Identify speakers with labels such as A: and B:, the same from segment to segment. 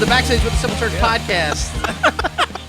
A: the Backstage with the Simple Church podcast.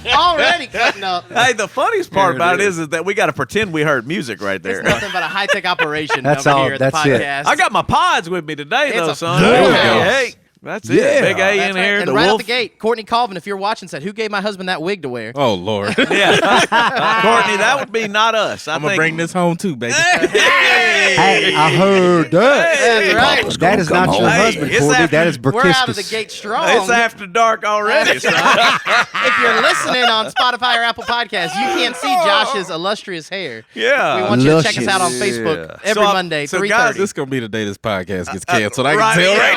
A: Already cutting up.
B: Hey, the funniest part about it is that we got to pretend we heard music right there.
A: It's nothing but a high-tech operation
C: That's
A: over
C: all-
A: here at the
C: that's it.
A: podcast.
B: I got my pods with me today,
A: It's
B: though,
A: a
B: son.
A: full house.
B: Hey, that's it. Big A
A: That's
B: in here.
A: right.
B: The
A: And right out
B: wolf.
A: the gate, Courtney Colvin, if you're watching, said, "Who gave my husband that wig to wear?"
D: Oh, Lord.
B: Yeah. Courtney, that would be not us.
D: I'm going to bring this home, too, baby.
C: Hey, I heard that.
A: That's right.
C: That is not your
B: Hey,
C: husband,
B: it's
C: Courtney.
B: after-
C: That is
A: We're out of the
C: Berkiskus.
A: gate strong.
B: It's after dark already, son.
A: If you're listening on Spotify or Apple Podcasts, you can't see Josh's illustrious hair.
B: Yeah.
A: We want you to check us
C: Luscious.
A: out on Facebook every Monday,
D: So,
A: 3:30.
D: guys, this is going to be the day this podcast gets canceled. I
B: right,
D: can tell,
B: yeah.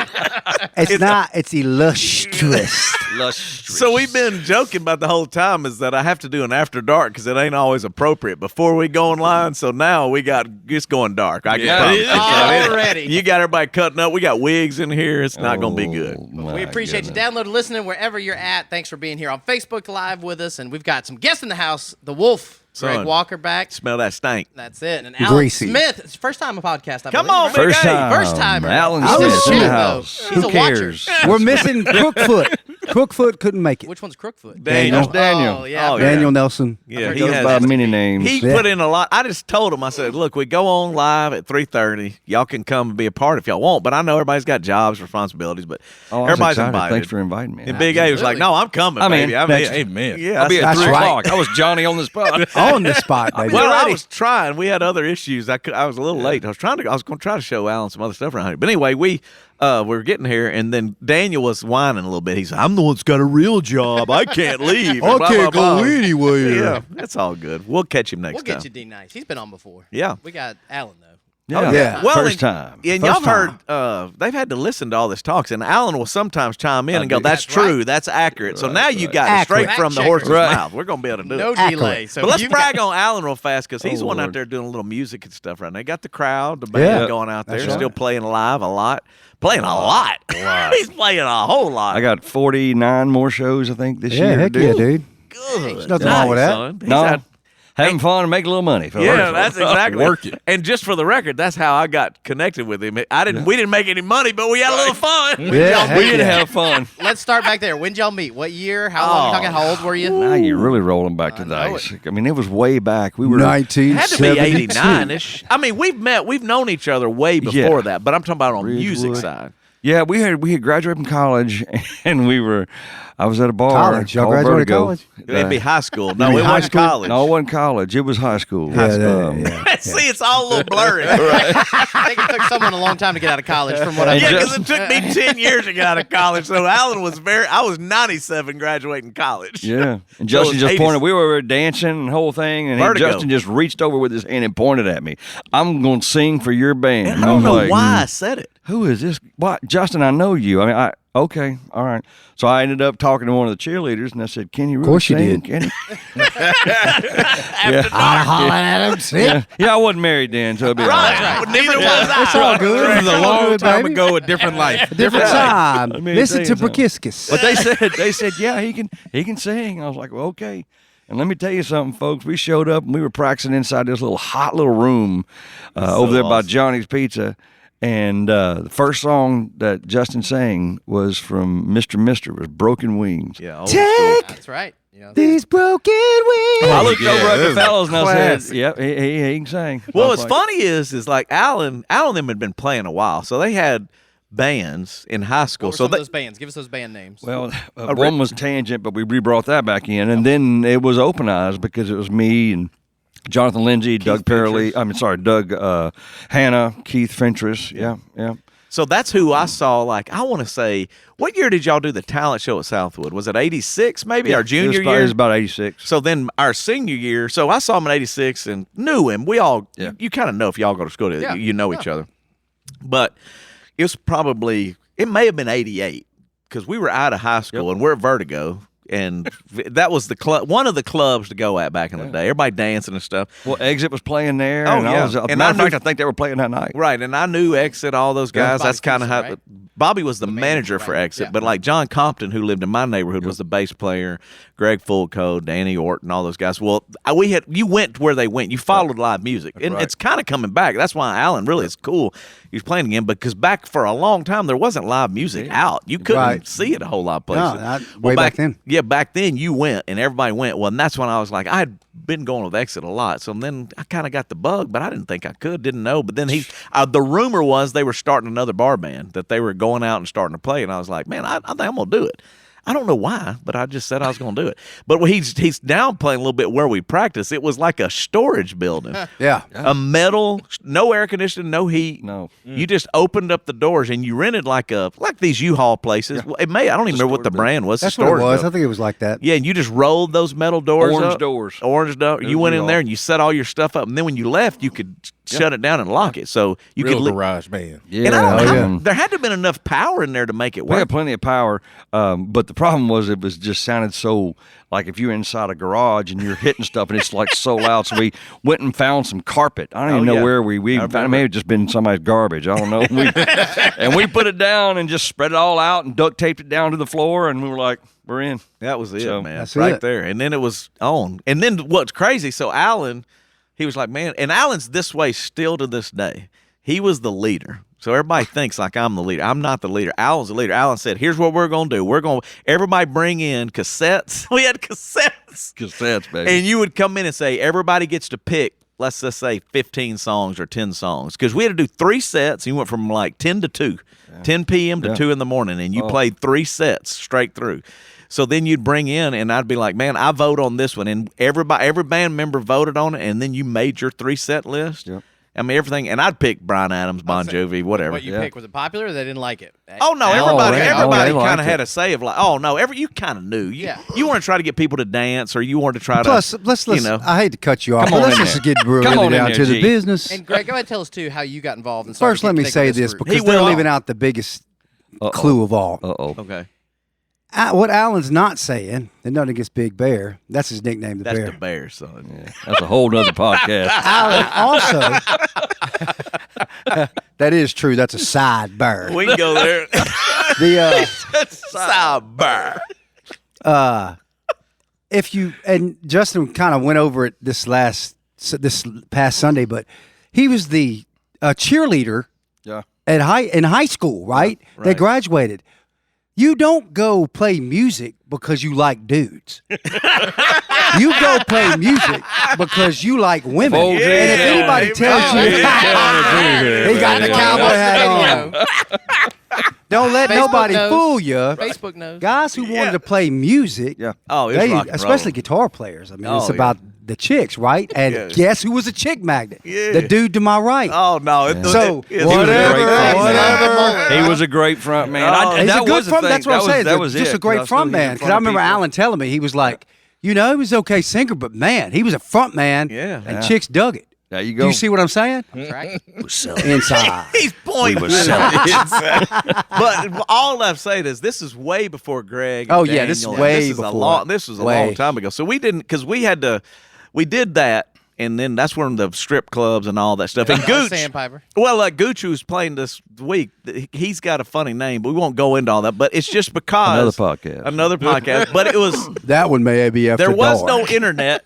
D: right?
C: It's not. It's illustrious.
B: So we've been joking about the whole time is that I have to do an after dark because it ain't always appropriate before we go online. So now we got it's going dark. I can promise.
D: it is.
A: Already.
B: You got everybody cutting up. We got wigs in here. It's not going to be good.
A: We appreciate you downloading, listening wherever you're at. Thanks for being here on Facebook Live with us. And we've got some guests in the house. The Wolf, Greg
B: Son.
A: Walker back.
B: Smell that stank.
A: That's it. And Alan
C: Greasy.
A: Smith. It's the first time a podcast. I
B: Come
A: believe,
B: on,
A: right?
B: Big
E: First
B: A.
E: time.
A: First timer.
E: Alan
A: He's
E: Smith's
A: a
E: in the
A: shit,
E: house.
A: though. He's
E: Who
A: a watcher.
E: cares?
C: We're missing Crookfoot. Crookfoot couldn't make it.
A: Which one's Crookfoot?
B: Daniel.
E: That's Daniel.
A: Oh, yeah.
B: Oh,
C: Daniel Nelson.
B: Yeah,
A: He
B: he
E: Goes
B: has.
E: by many names.
B: He
C: Yeah.
B: put in a lot. I just told him, I said, look, we go on live at 3:30. Y'all can come and be a part if y'all want. But I know everybody's got jobs, responsibilities, but
E: Oh, I was
B: everybody's
E: excited.
B: invited.
E: Thanks for inviting me.
B: And Big A was like, no, I'm coming,
E: I mean,
B: baby. I'm
E: next-
D: Amen.
B: Yeah,
E: I'll be at
C: That's
E: 3
C: right.
E: o'clock. I was Johnny on the spot.
C: On the spot, baby.
B: Well, I
A: ready.
B: was trying. We had other issues. I was a little late. I was going to try to show Alan some other stuff around here. But anyway, we were getting here, and then Daniel was whining a little bit. He's like, I'm the one that's got a real job. I can't leave.
C: I
B: Blah,
C: can't
B: blah,
C: go
B: blah.
C: anywhere.
B: Yeah, that's all good. We'll catch him next
A: We'll
B: time.
A: get you D Nice. He's been on before.
B: Yeah.
A: We got Alan, though.
C: Yeah.
B: Well,
E: First
B: and,
E: time.
B: And
C: First
B: y'all
C: time.
B: heard they've had to listen to all this talks, and Alan will sometimes chime in and go, "That's
A: That's
B: true,
A: right.
B: that's accurate." So now you got it straight
C: Accurate.
B: from the
A: Fact
B: horse's
A: checker.
B: mouth. We're gonna be able to do
A: No
B: it.
C: Accurate.
A: delay. So
B: But let's
A: you
B: brag on Alan real fast because he's
E: Oh,
B: the one out
E: Lord.
B: there doing a little music and stuff right now. They got the crowd, the band
C: Yeah.
B: going out there,
C: That's
B: still
C: right.
B: playing live a lot. Playing a lot. He's playing a whole lot.
E: I got 49 more shows, I think, this
C: Yeah,
E: year.
C: heck
E: to
C: yeah,
E: do.
C: dude.
B: Good.
C: There's nothing wrong with that.
B: Son. He's
E: No,
B: out-
E: having fun and making a little money. For the
B: Yeah,
E: most
B: that's
E: part.
B: exactly
D: Work it.
B: And just for the record, that's how I got connected with him. We didn't make any money, but we had a little fun.
C: Yeah, heck
E: We did
C: yeah.
E: have fun.
A: Let's start back there. When did y'all meet? What year? How long?
B: Oh.
A: You talking? How old were you?
E: Now you're really rolling back to the
A: know
E: ice. I mean, it was way back. We were
B: It had to be
C: 1972.
B: 89-ish. I mean, we've known each other way before
E: Yeah.
B: that, but I'm talking about on the music
E: Ridgewood.
B: side.
E: Yeah, we had graduated from college, and I was at a bar.
C: College. Y'all
E: called
C: graduated
E: Vertigo.
C: college?
B: It'd be high school. No,
C: mean
B: it
C: high
B: wasn't
C: school?
B: college.
E: No, it wasn't college. It was high school.
C: Yeah.
B: See, it's all a little blurry.
A: I think it took someone a long time to get out of college, from what I
B: Yeah,
A: know.
B: because it took me 10 years to get out of college. So Alan was I was 97 graduating college.
E: Yeah, and
B: So
E: Justin
B: it's
E: just
B: 80s.
E: pointed. We were dancing and the whole thing, and
B: Vertigo.
E: Justin just reached over with his hand and pointed at me. I'm going to sing for your band.
B: And I don't
E: I'm
B: know
E: like,
B: why I said it.
E: Who is this? What, Justin? I know you. I mean, okay, all right. So I ended up talking to one of the cheerleaders, and I said, "Can you really
C: course you
E: sing?
C: did.
E: Can you?"
B: After
C: I hollered at him. See?
E: yeah, I wasn't married then, so it'd be
B: Right. But neither was I.
C: It's all good.
D: This is a
C: It's all
D: long
C: good,
D: time
C: baby.
D: ago, a different life.
C: Different time.
E: Let me
C: Listen
E: tell
C: to
E: you something.
C: Berkiskus.
E: But they said, yeah, he can sing. I was like, well, okay. And let me tell you something, folks. We showed up and we were practicing inside this little hot little room over there by
B: awesome.
E: Johnny's Pizza. And the first song that Justin sang was from Mr. Mister, was Broken Wings.
B: Yeah, old school.
C: Take
A: That's right. You know,
C: these broken wings.
E: I looked
D: yeah,
E: over at
D: this
E: the
D: is
E: fellas and I
C: classic.
E: said, yep, he can sing. I
B: Well,
E: was
B: what's
E: like,
B: funny is like Alan and them had been playing a while, so they had bands in high school.
A: what were
B: So
A: some of
B: they,
A: those bands? Give us those band names.
E: Well, one was Tangent, but we re-brought that back in. And then it was Open Eyes because it was me and Jonathan Lindsay, Doug Parley. Doug Hanna, Keith Fentress. Yeah.
B: so that's who I saw. Like, I want to say, what year did y'all do the talent show at Southwood? Was it 86 maybe, our junior
E: It
B: year?
E: was about 86.
B: So then our senior year, so I saw him in 86 and knew him. We all, you kind of know if y'all go to school together,
A: Yeah.
B: you know each other. But it was it may have been 88 because we were out of high school and we're at Vertigo. And that was the club, one of the clubs to go at back in the day. Everybody dancing and stuff.
E: Well, Exit was playing there.
B: Oh,
E: and
B: yeah.
E: As a
B: And
E: matter of
B: I
E: fact,
B: knew-
E: I think they were playing that night.
B: Right, and I knew Exit, all those guys.
A: Bobby
B: That's kind of
A: Keeson,
B: how
A: right?
B: Bobby was the manager for
A: right?
B: Exit,
A: Yeah.
B: but like John Compton, who lived in my neighborhood, was the bass player. Greg Fulco, Danny Orton, all those guys. Well, you went where they went. You followed live music, and
E: right.
B: it's kind of coming back. That's why Alan really is cool. He's playing again because back for a long time there wasn't live music out. You couldn't
C: Right.
B: see it a whole lot of places.
C: No, not way back then.
B: Yeah, back then you went and everybody went. Well, and that's when I was like, I had been going with Exit a lot, so then I kind of got the bug, but I didn't think I could, didn't know. But then the rumor was they were starting another bar band, that they were going out and starting to play, and I was like, man, I think I'm gonna do it. I don't know why, but I just said I was going to do it. But he's downplaying a little bit where we practice. It was like a storage building.
C: Yeah.
B: A metal, no air conditioning, no heat.
E: No.
B: You just opened up the doors and you rented like these U-Haul places. Well, I don't even remember what the brand was.
C: That's
B: the
C: what it
B: storage
C: was.
B: building.
C: I think it was like that.
B: Yeah, and you just rolled those metal doors
E: Orange
B: up.
E: doors.
B: Orange door. You went in
E: U-Haul.
B: there and you set all your stuff up, and then when you left, you could shut it down and lock it. So you
D: Real
B: could
D: garage band.
E: Yeah.
B: And I don't know,
C: yeah.
B: there had to have been enough power in there to make it
E: We
B: work.
E: had plenty of power, but the problem was it was just sounded so like if you're inside a garage and you're hitting stuff and it's like so loud. So we went and found some carpet. I don't even know
B: yeah.
E: where we found it. May have just been somebody's garbage. I don't know. And we put it down and just spread it all out and duct taped it down to the floor, and we were like, we're in.
B: That was it,
E: So,
B: man.
C: that's
B: Right
C: it.
B: there. And then it was on. And then what's crazy, so Alan, he was like, man, and Alan's this way still to this day. He was the leader. So everybody thinks like I'm the leader. I'm not the leader. Alan's the leader. Alan said, here's what we're going to do. Everybody bring in cassettes. We had cassettes.
E: Cassettes, baby.
B: And you would come in and say, everybody gets to pick, let's just say 15 songs or 10 songs. Because we had to do 3 sets. You went from like 10 to 2, 10 p.m. to 2 in the morning. And you played 3 sets straight through. So then you'd bring in, and I'd be like, man, I vote on this one. And every band member voted on it. And then you made your 3-set list.
E: Yep.
B: I mean, everything. And I'd pick Bryan Adams, Bon Jovi, whatever.
A: What you picked, was it popular or they didn't like it?
B: Oh no!
E: right.
B: Everybody
E: They liked
B: kind of had
E: it.
B: a say of like, oh no, you kind of knew. You want to try to get people to dance, or you want to try
C: Plus,
B: to.
C: let's
B: you know.
C: I hate to cut you off,
E: Come
C: but
E: on
C: let's
E: in
C: just
E: there.
C: get
E: Come
C: really
E: on in
C: down
E: there,
C: to the
E: G.
C: business.
A: And Greg, go ahead and tell us too how you got involved. And
C: First, let me
A: started
C: say
A: taking
C: this
A: group.
C: because
B: He
C: they're
B: will.
C: leaving out the biggest clue of all.
E: Uh-oh.
B: Okay,
C: What Alan's not saying, and nothing against Big Bear, that's his nickname, the
B: that's
C: Bear.
B: the Bears, son.
E: That's a whole nother podcast.
C: Alan also, that is true. That's a side bear.
B: We can go there.
C: The
B: Sidebar.
C: if you and Justin kind of went over it this past Sunday, but he was the cheerleader
E: Yeah.
C: in high school, right? They
B: right.
C: graduated. You don't go play music because you like dudes. You go play music because you like women.
E: Oh,
C: and if
E: yeah.
C: anybody tells you, he got the cowboy hat on. Don't let
A: Facebook
C: nobody
A: knows.
C: fool you.
A: Facebook knows.
C: Guys who wanted to play music,
E: Yeah.
B: Oh, it was rock and
C: especially
B: roll.
C: guitar players. I mean,
B: Oh,
C: it's
B: yeah.
C: about the chicks, right? And
B: Yeah.
C: guess who was a chick magnet?
B: Yeah.
C: The dude to my right.
B: Oh no!
C: So,
B: it-
C: whatever,
B: whatever.
E: He was a great front man.
B: Oh,
C: He's
E: that
C: a good
E: was the
C: front.
E: thing.
C: That's what I'm saying.
E: That was
C: just
E: it,
C: a great
E: 'cause I
C: front
E: still hear
C: man. Because
E: front
C: I remember
E: people.
C: Alan telling me he was like, he was an okay singer, but man, he was a front man.
B: Yeah.
C: and
B: Yeah.
C: chicks dug it.
E: There you
C: Do
E: go.
C: you see what I'm saying?
A: That's right.
C: Inside.
B: He's pointing.
E: We was selling
B: But all I'm saying is this is way before Greg.
C: Oh,
B: and
C: yeah, this is
B: Daniel, and
C: way
B: this is
C: before.
B: This was a
C: Way.
B: long time ago. So we didn't because we did that, and then that's when the strip clubs and all that stuff. And Gooch,
A: Sandpiper.
B: well, Gooch who's playing this week, he's got a funny name, but we won't go into all that. But it's just because
E: Another podcast.
B: But it was.
C: That one may be after
B: There was
C: dark.
B: no internet.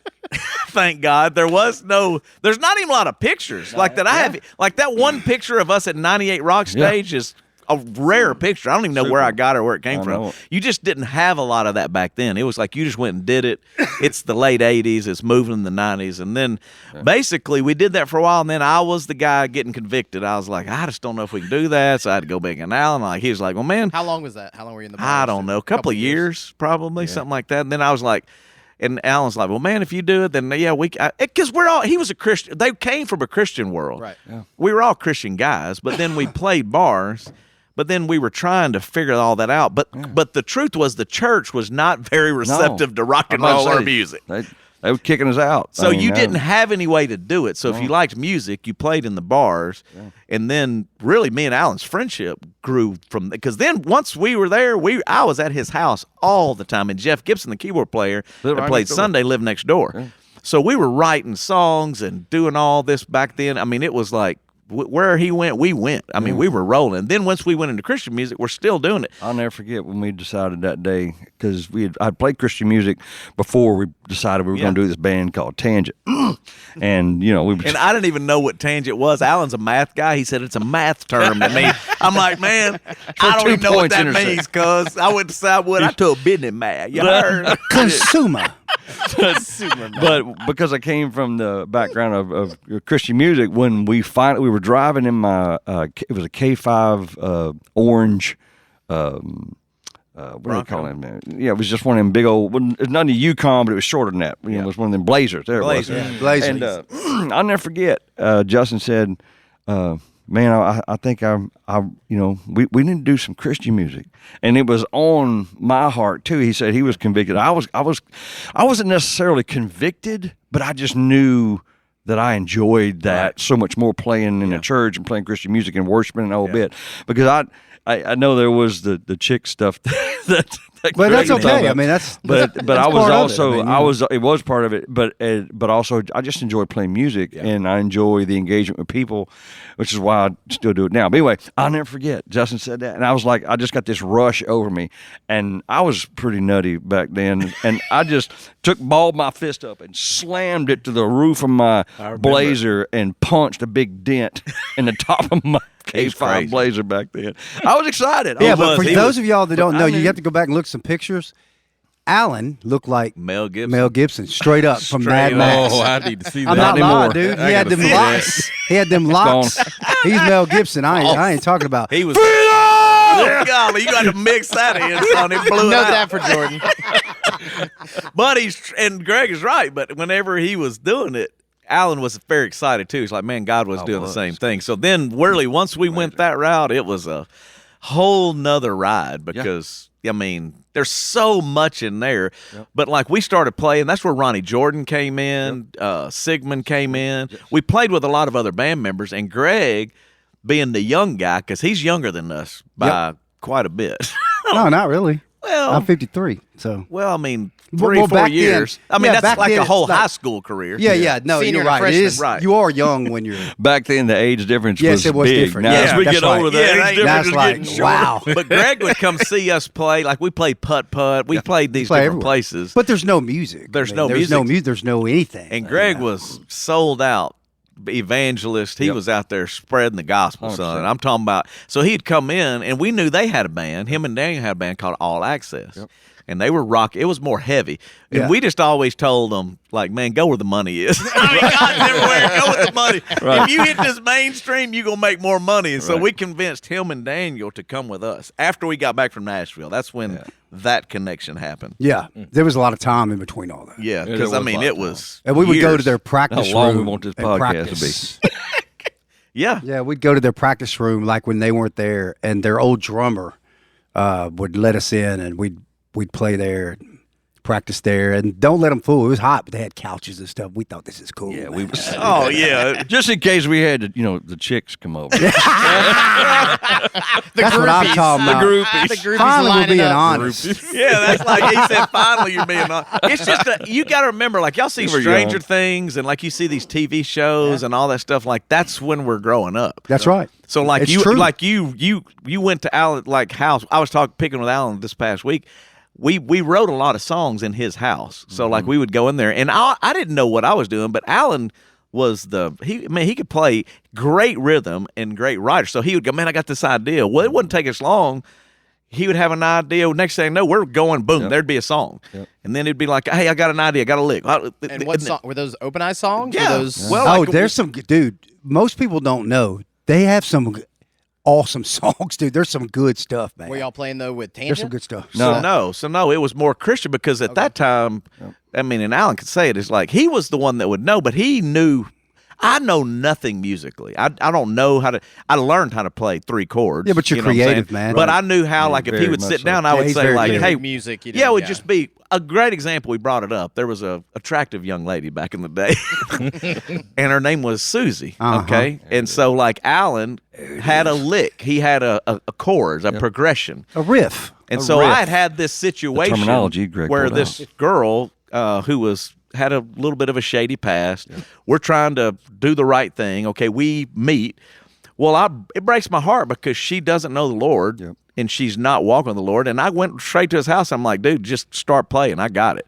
B: Thank God. There's not even a lot of pictures like that. I have like that one picture of us at 98 Rock Stage is a rare picture. I don't even know where I got it or where it came
E: I
B: from.
E: know.
B: You just didn't have a lot of that back then. It was like you just went and did it. It's the late 80s. It's moving in the 90s. And then basically we did that for a while. And then I was the guy getting convicted. I was like, I just don't know if we can do that. So I had to go back in Alan. Like, he was like, well, man,
A: How long was that? How long were you in the
B: I
A: bars?
B: don't know, a couple of years, probably, something like that. And then I was like, and Alan's like, well, man, if you do it, then yeah, because he was a Christian. They came from a Christian world.
A: Right. Yeah.
B: We were all Christian guys, but then we played bars. But then we were trying to figure all that out. But the truth was the church was not very receptive to rock and roll or music.
E: They were kicking us out.
B: So you didn't have any way to do it. So if you liked music, you played in the bars. Yeah. And then really me and Alan's friendship grew from because then once we were there, I was at his house all the time. And Jeff Gibson, the keyboard player that
E: right
B: played
E: next door.
B: Sunday, lived next door. Yeah. So we were writing songs and doing all this back then. I mean, it was like where he went, we went. I mean, we were rolling. Then once we went into Christian music, we're still doing it.
E: I'll never forget when we decided that day, because I'd played Christian music before we decided we were going to do this band called Tangent. And, you know,
B: And I didn't even know what tangent was. Alan's a math guy. He said it's a math term to me. I'm like, man, I don't
E: 2
B: even know what
E: points
B: that
E: intersect.
B: means, cuz I went to Sidewood. I took business math. You heard?
C: Consumer.
E: But because I came from the background of Christian music, when we were driving in my it was a K5 orange what do they call it, man? Yeah, it was just one of them big old. It's not a Yukon, but it was shorter than that. You know, it was one of them Blazers. There
B: Blazer.
E: it was.
C: Blazer.
E: And I'll never forget. Justin said, "Man, I think we need to do some Christian music," and it was on my heart too. He said he was convicted. I wasn't necessarily convicted, but I just knew that I enjoyed that so much more, playing in a church and playing Christian music and worshiping and a whole bit, because I know there was the chick stuff that
C: But that's
E: Greg was
C: okay.
E: talking
C: I
E: about.
C: mean, that's
E: But
C: that's
E: I was
C: part of it.
E: also
C: I mean,
E: it was part of it, but also I just enjoy playing music and I enjoy the engagement with people, which is why I still do it now. But anyway, I'll never forget Justin said that, and I was like, I just got this rush over me, and I was pretty nutty back then, and I just balled my fist up and slammed it to the roof of my Blazer and punched a big dent in the top of my
B: He's
E: K5
B: crazy.
E: Blazer back then. I was excited.
C: yeah,
E: I
C: but for
B: he
C: those
B: was-
C: of y'all that don't
E: I
C: know,
E: knew-
C: you have to go back and look at some pictures. Alan looked like
B: Mel Gibson.
C: Mel Gibson, straight up from
B: Straight
C: Mad
B: up.
C: Max.
D: Oh, I need to see that.
C: I'm not
E: anymore.
C: lying, dude.
D: I
C: He had
D: gotta
C: them
D: see
C: locks. He had them locks. He's Mel Gibson. I ain't talking about.
B: He was. Oh, golly, you got to mix that in, son. It blew it
A: Note
B: out.
A: that for Jordan.
B: But and Greg is right. But whenever he was doing it, Alan was very excited too. He's like, man, God was doing the same thing. So then, really, once we went that route, it was a whole nother ride because I mean, there's so much in there. But like we started playing, that's where Ronnie Jordan came in, Sigmund came in. We played with a lot of other band members, and Greg, being the young guy, because he's younger than us by quite a bit.
C: No, not really.
B: Well,
C: I'm 53. So
B: I mean,
C: Well,
B: 3 4
C: back then-
B: years. I mean,
C: yeah,
B: that's
C: back
B: like
C: then
B: a whole
C: it's like-
B: high school career.
C: yeah. No,
A: Senior
C: you're
A: and
C: right. It
A: freshman.
C: is.
B: Right.
C: You are young when you're.
E: Back then, the age difference
C: Yes,
E: was
C: it was
E: big.
C: different.
E: Now,
C: Yeah,
E: as we
C: that's
E: get over
C: right.
E: the
B: Yeah,
E: age
B: that's
E: difference
C: That's
E: is
C: like
E: getting shorter.
C: wow.
B: But Greg would come see us play. Like we played putt-putt. We played these
C: Play
B: different
C: everywhere.
B: places.
C: But there's no music.
B: There's
C: I mean,
B: no
C: There's
B: music.
C: no music. There's no anything.
B: And Greg was sold out evangelist. He was out there spreading the gospel, son. And I'm talking about, so he'd come in, and we knew they had a band. Him and Daniel had a band called All Access. And they were rock. It was more heavy. And
C: Yeah.
B: we just always told them, like, man, go where the money is. I mean, God's everywhere. Go where the money. If you hit this mainstream, you're going to make more money. And so we convinced him and Daniel to come with us after we got back from Nashville. That's when that connection happened.
C: Yeah, there was a lot of time in between all that.
B: Yeah,
E: there
B: because,
E: was
B: I
E: a
B: mean,
E: lot
B: it
E: of time.
B: was
C: And we would go to
B: years.
C: their practice
E: How long
C: room.
E: we want this
C: and
E: podcast
C: practice.
E: to be.
B: Yeah.
C: Yeah, we'd go to their practice room like when they weren't there, and their old drummer would let us in, and we'd play there, practice there, and don't let them fool. It was hot, but they had couches and stuff. We thought this is cool.
E: Yeah,
C: man.
E: we was.
B: Oh, yeah.
E: Just in case we had, the chicks come over.
C: That's what I'm talking about.
A: The groupies
C: Finally, we're
A: lining
C: being
A: up.
C: honest.
B: Yeah, that's like he said. Finally, you're being on. It's just you got to remember, like y'all see
E: We were
B: Stranger
E: young.
B: Things, and like you see these TV shows and all that stuff. Like that's when we're growing up.
C: That's right.
B: So like
C: It's
B: you,
C: true.
B: like you went to Alan like house. I was picking with Alan this past week. We wrote a lot of songs in his house. So like we would go in there, and I didn't know what I was doing, but Alan was he could play great rhythm and great writer. So he would go, man, I got this idea. Well, it wouldn't take us long. He would have an idea. Next thing I know, we're going boom. There'd be a song, and then it'd be like, hey, I got an idea, I got a lick.
A: And what song were those? Open Eye songs?
B: Yeah.
A: Were those,
B: Well,
C: Oh,
B: like,
C: there's some dude. Most people don't know they have some awesome songs, dude. There's some good stuff, man.
A: were y'all playing though with
C: There's some
A: Tangent?
C: good stuff.
B: So no, it was more Christian because at that time, I mean, and Alan could say it, it's like he was the one that would know, but he knew. I know nothing musically. I don't know how to. I learned how to play 3 chords.
C: Yeah, but you're
B: you know what I'm saying?
C: creative, man.
B: But I knew how, like, if he
E: very
B: would
E: much
B: sit
E: so.
B: down, I
C: Yeah,
B: would
C: he's
B: say,
C: very
B: like,
C: creative.
B: hey,
A: Music, you
B: yeah, it
A: know,
B: would just be a great example. We brought it up. There was a attractive young lady back in the day, and her name was Susie. Okay, and so like Alan had a lick. He had a chorus, a progression.
C: A riff.
B: And
C: A
B: so
C: riff.
B: I had this situation
E: terminology Greg
B: where
E: pulled
B: this girl who was had a little bit of a shady past. We're trying to do the right thing. Okay, we meet. Well, it breaks my heart because she doesn't know the Lord and she's not walking with the Lord. And I went straight to his house. I'm like, dude, just start playing. I got it.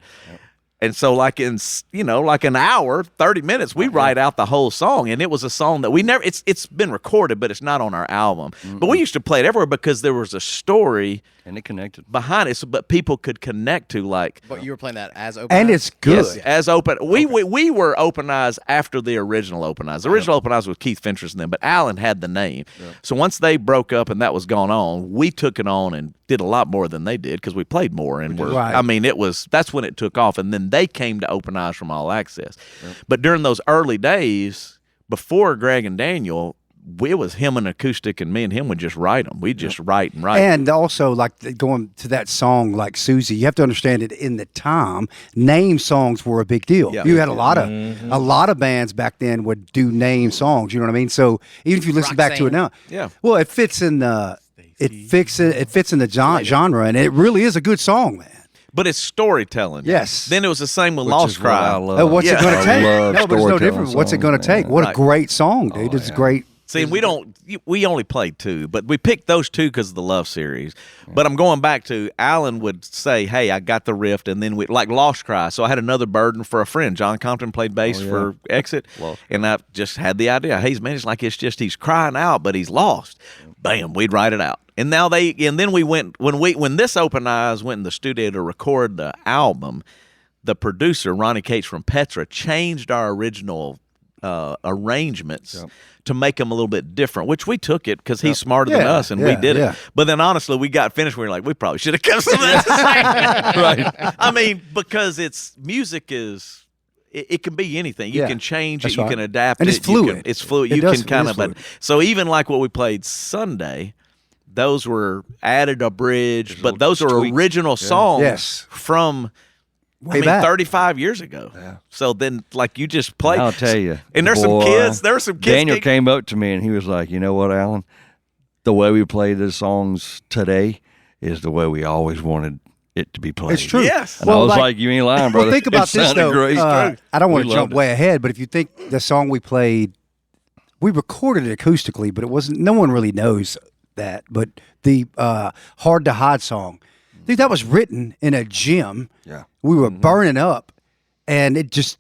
B: And so like in, like an hour, 30 minutes, we write out the whole song. And it was a song that we never, it's been recorded, but it's not on our album. But we used to play it everywhere because there was a story.
E: And it connected
B: behind it, but people could connect to like.
A: But you were playing that as open.
C: And it's good.
B: Yes, as open. We were Open Eyes after the original Open Eyes. The original Open Eyes was Keith Fentress and them, but Alan had the name. So once they broke up and that was going on, we took it on and did a lot more than they did because we played more and
C: Right.
B: I mean, that's when it took off, and then they came to Open Eyes from All Access. But during those early days, before Greg and Daniel, it was him and acoustic, and me and him would just write them. We'd just write and write.
C: And also, like going to that song, like Susie, you have to understand that in the time, name songs were a big deal.
B: Yeah.
C: You had a lot of bands back then would do name songs. You know what I mean? So even if you listen back to it now, well, it fits in the genre, and it really is a good song, man.
B: But it's storytelling.
C: Yes.
B: Then it was the same with
E: Which
B: Lost
E: is what I
B: Cry.
E: love.
C: What's it going to
E: I
C: take?
E: love
C: No, but it's no
E: storytelling
C: different. What's it going to
E: songs,
C: take? What
B: Right.
C: a great song, dude. It's great.
B: See, we only played two, but we picked those two because of the Love series. But I'm going back to Alan would say, hey, I got the riff, and then we like Lost Cry. So I had another burden for a friend. John Compton played bass for Exit, and I just had the idea, hey, man, it's like he's crying out, but he's lost. Bam, we'd write it out. And now then we went when this Open Eyes went in the studio to record the album, the producer, Ronnie Cates from Petra, changed our original arrangements to make them a little bit different, which we took it because he's smarter than us, and we did it. But then honestly, we got finished. We were like, we probably should have kept some of this. Right. I mean, because music is. It can be anything. You can change it. You can adapt
C: and
B: it.
C: It's fluid.
B: It's fluid. You can kind of. So even like what we played Sunday, those were added abridged, but those are original songs from.
C: Way back.
B: 35 years ago. Yeah. So then, like, you just play.
E: I'll tell you.
B: And there's some kids. There were some kids.
E: Daniel came up to me and he was like, you know what, Alan? The way we play the songs today is the way we always wanted it to be played.
C: It's true.
B: Yes.
E: And I was like, you ain't lying, brother.
C: Well, think about
E: It
C: this,
E: sounded
C: though.
E: great.
C: I don't want
E: We
C: to jump
E: loved it.
C: way ahead, but if you think the song we played, we recorded it acoustically, but it wasn't. No one really knows that. But the Hard to Hide song, dude, that was written in a gym.
E: Yeah.
C: We were burning up, and this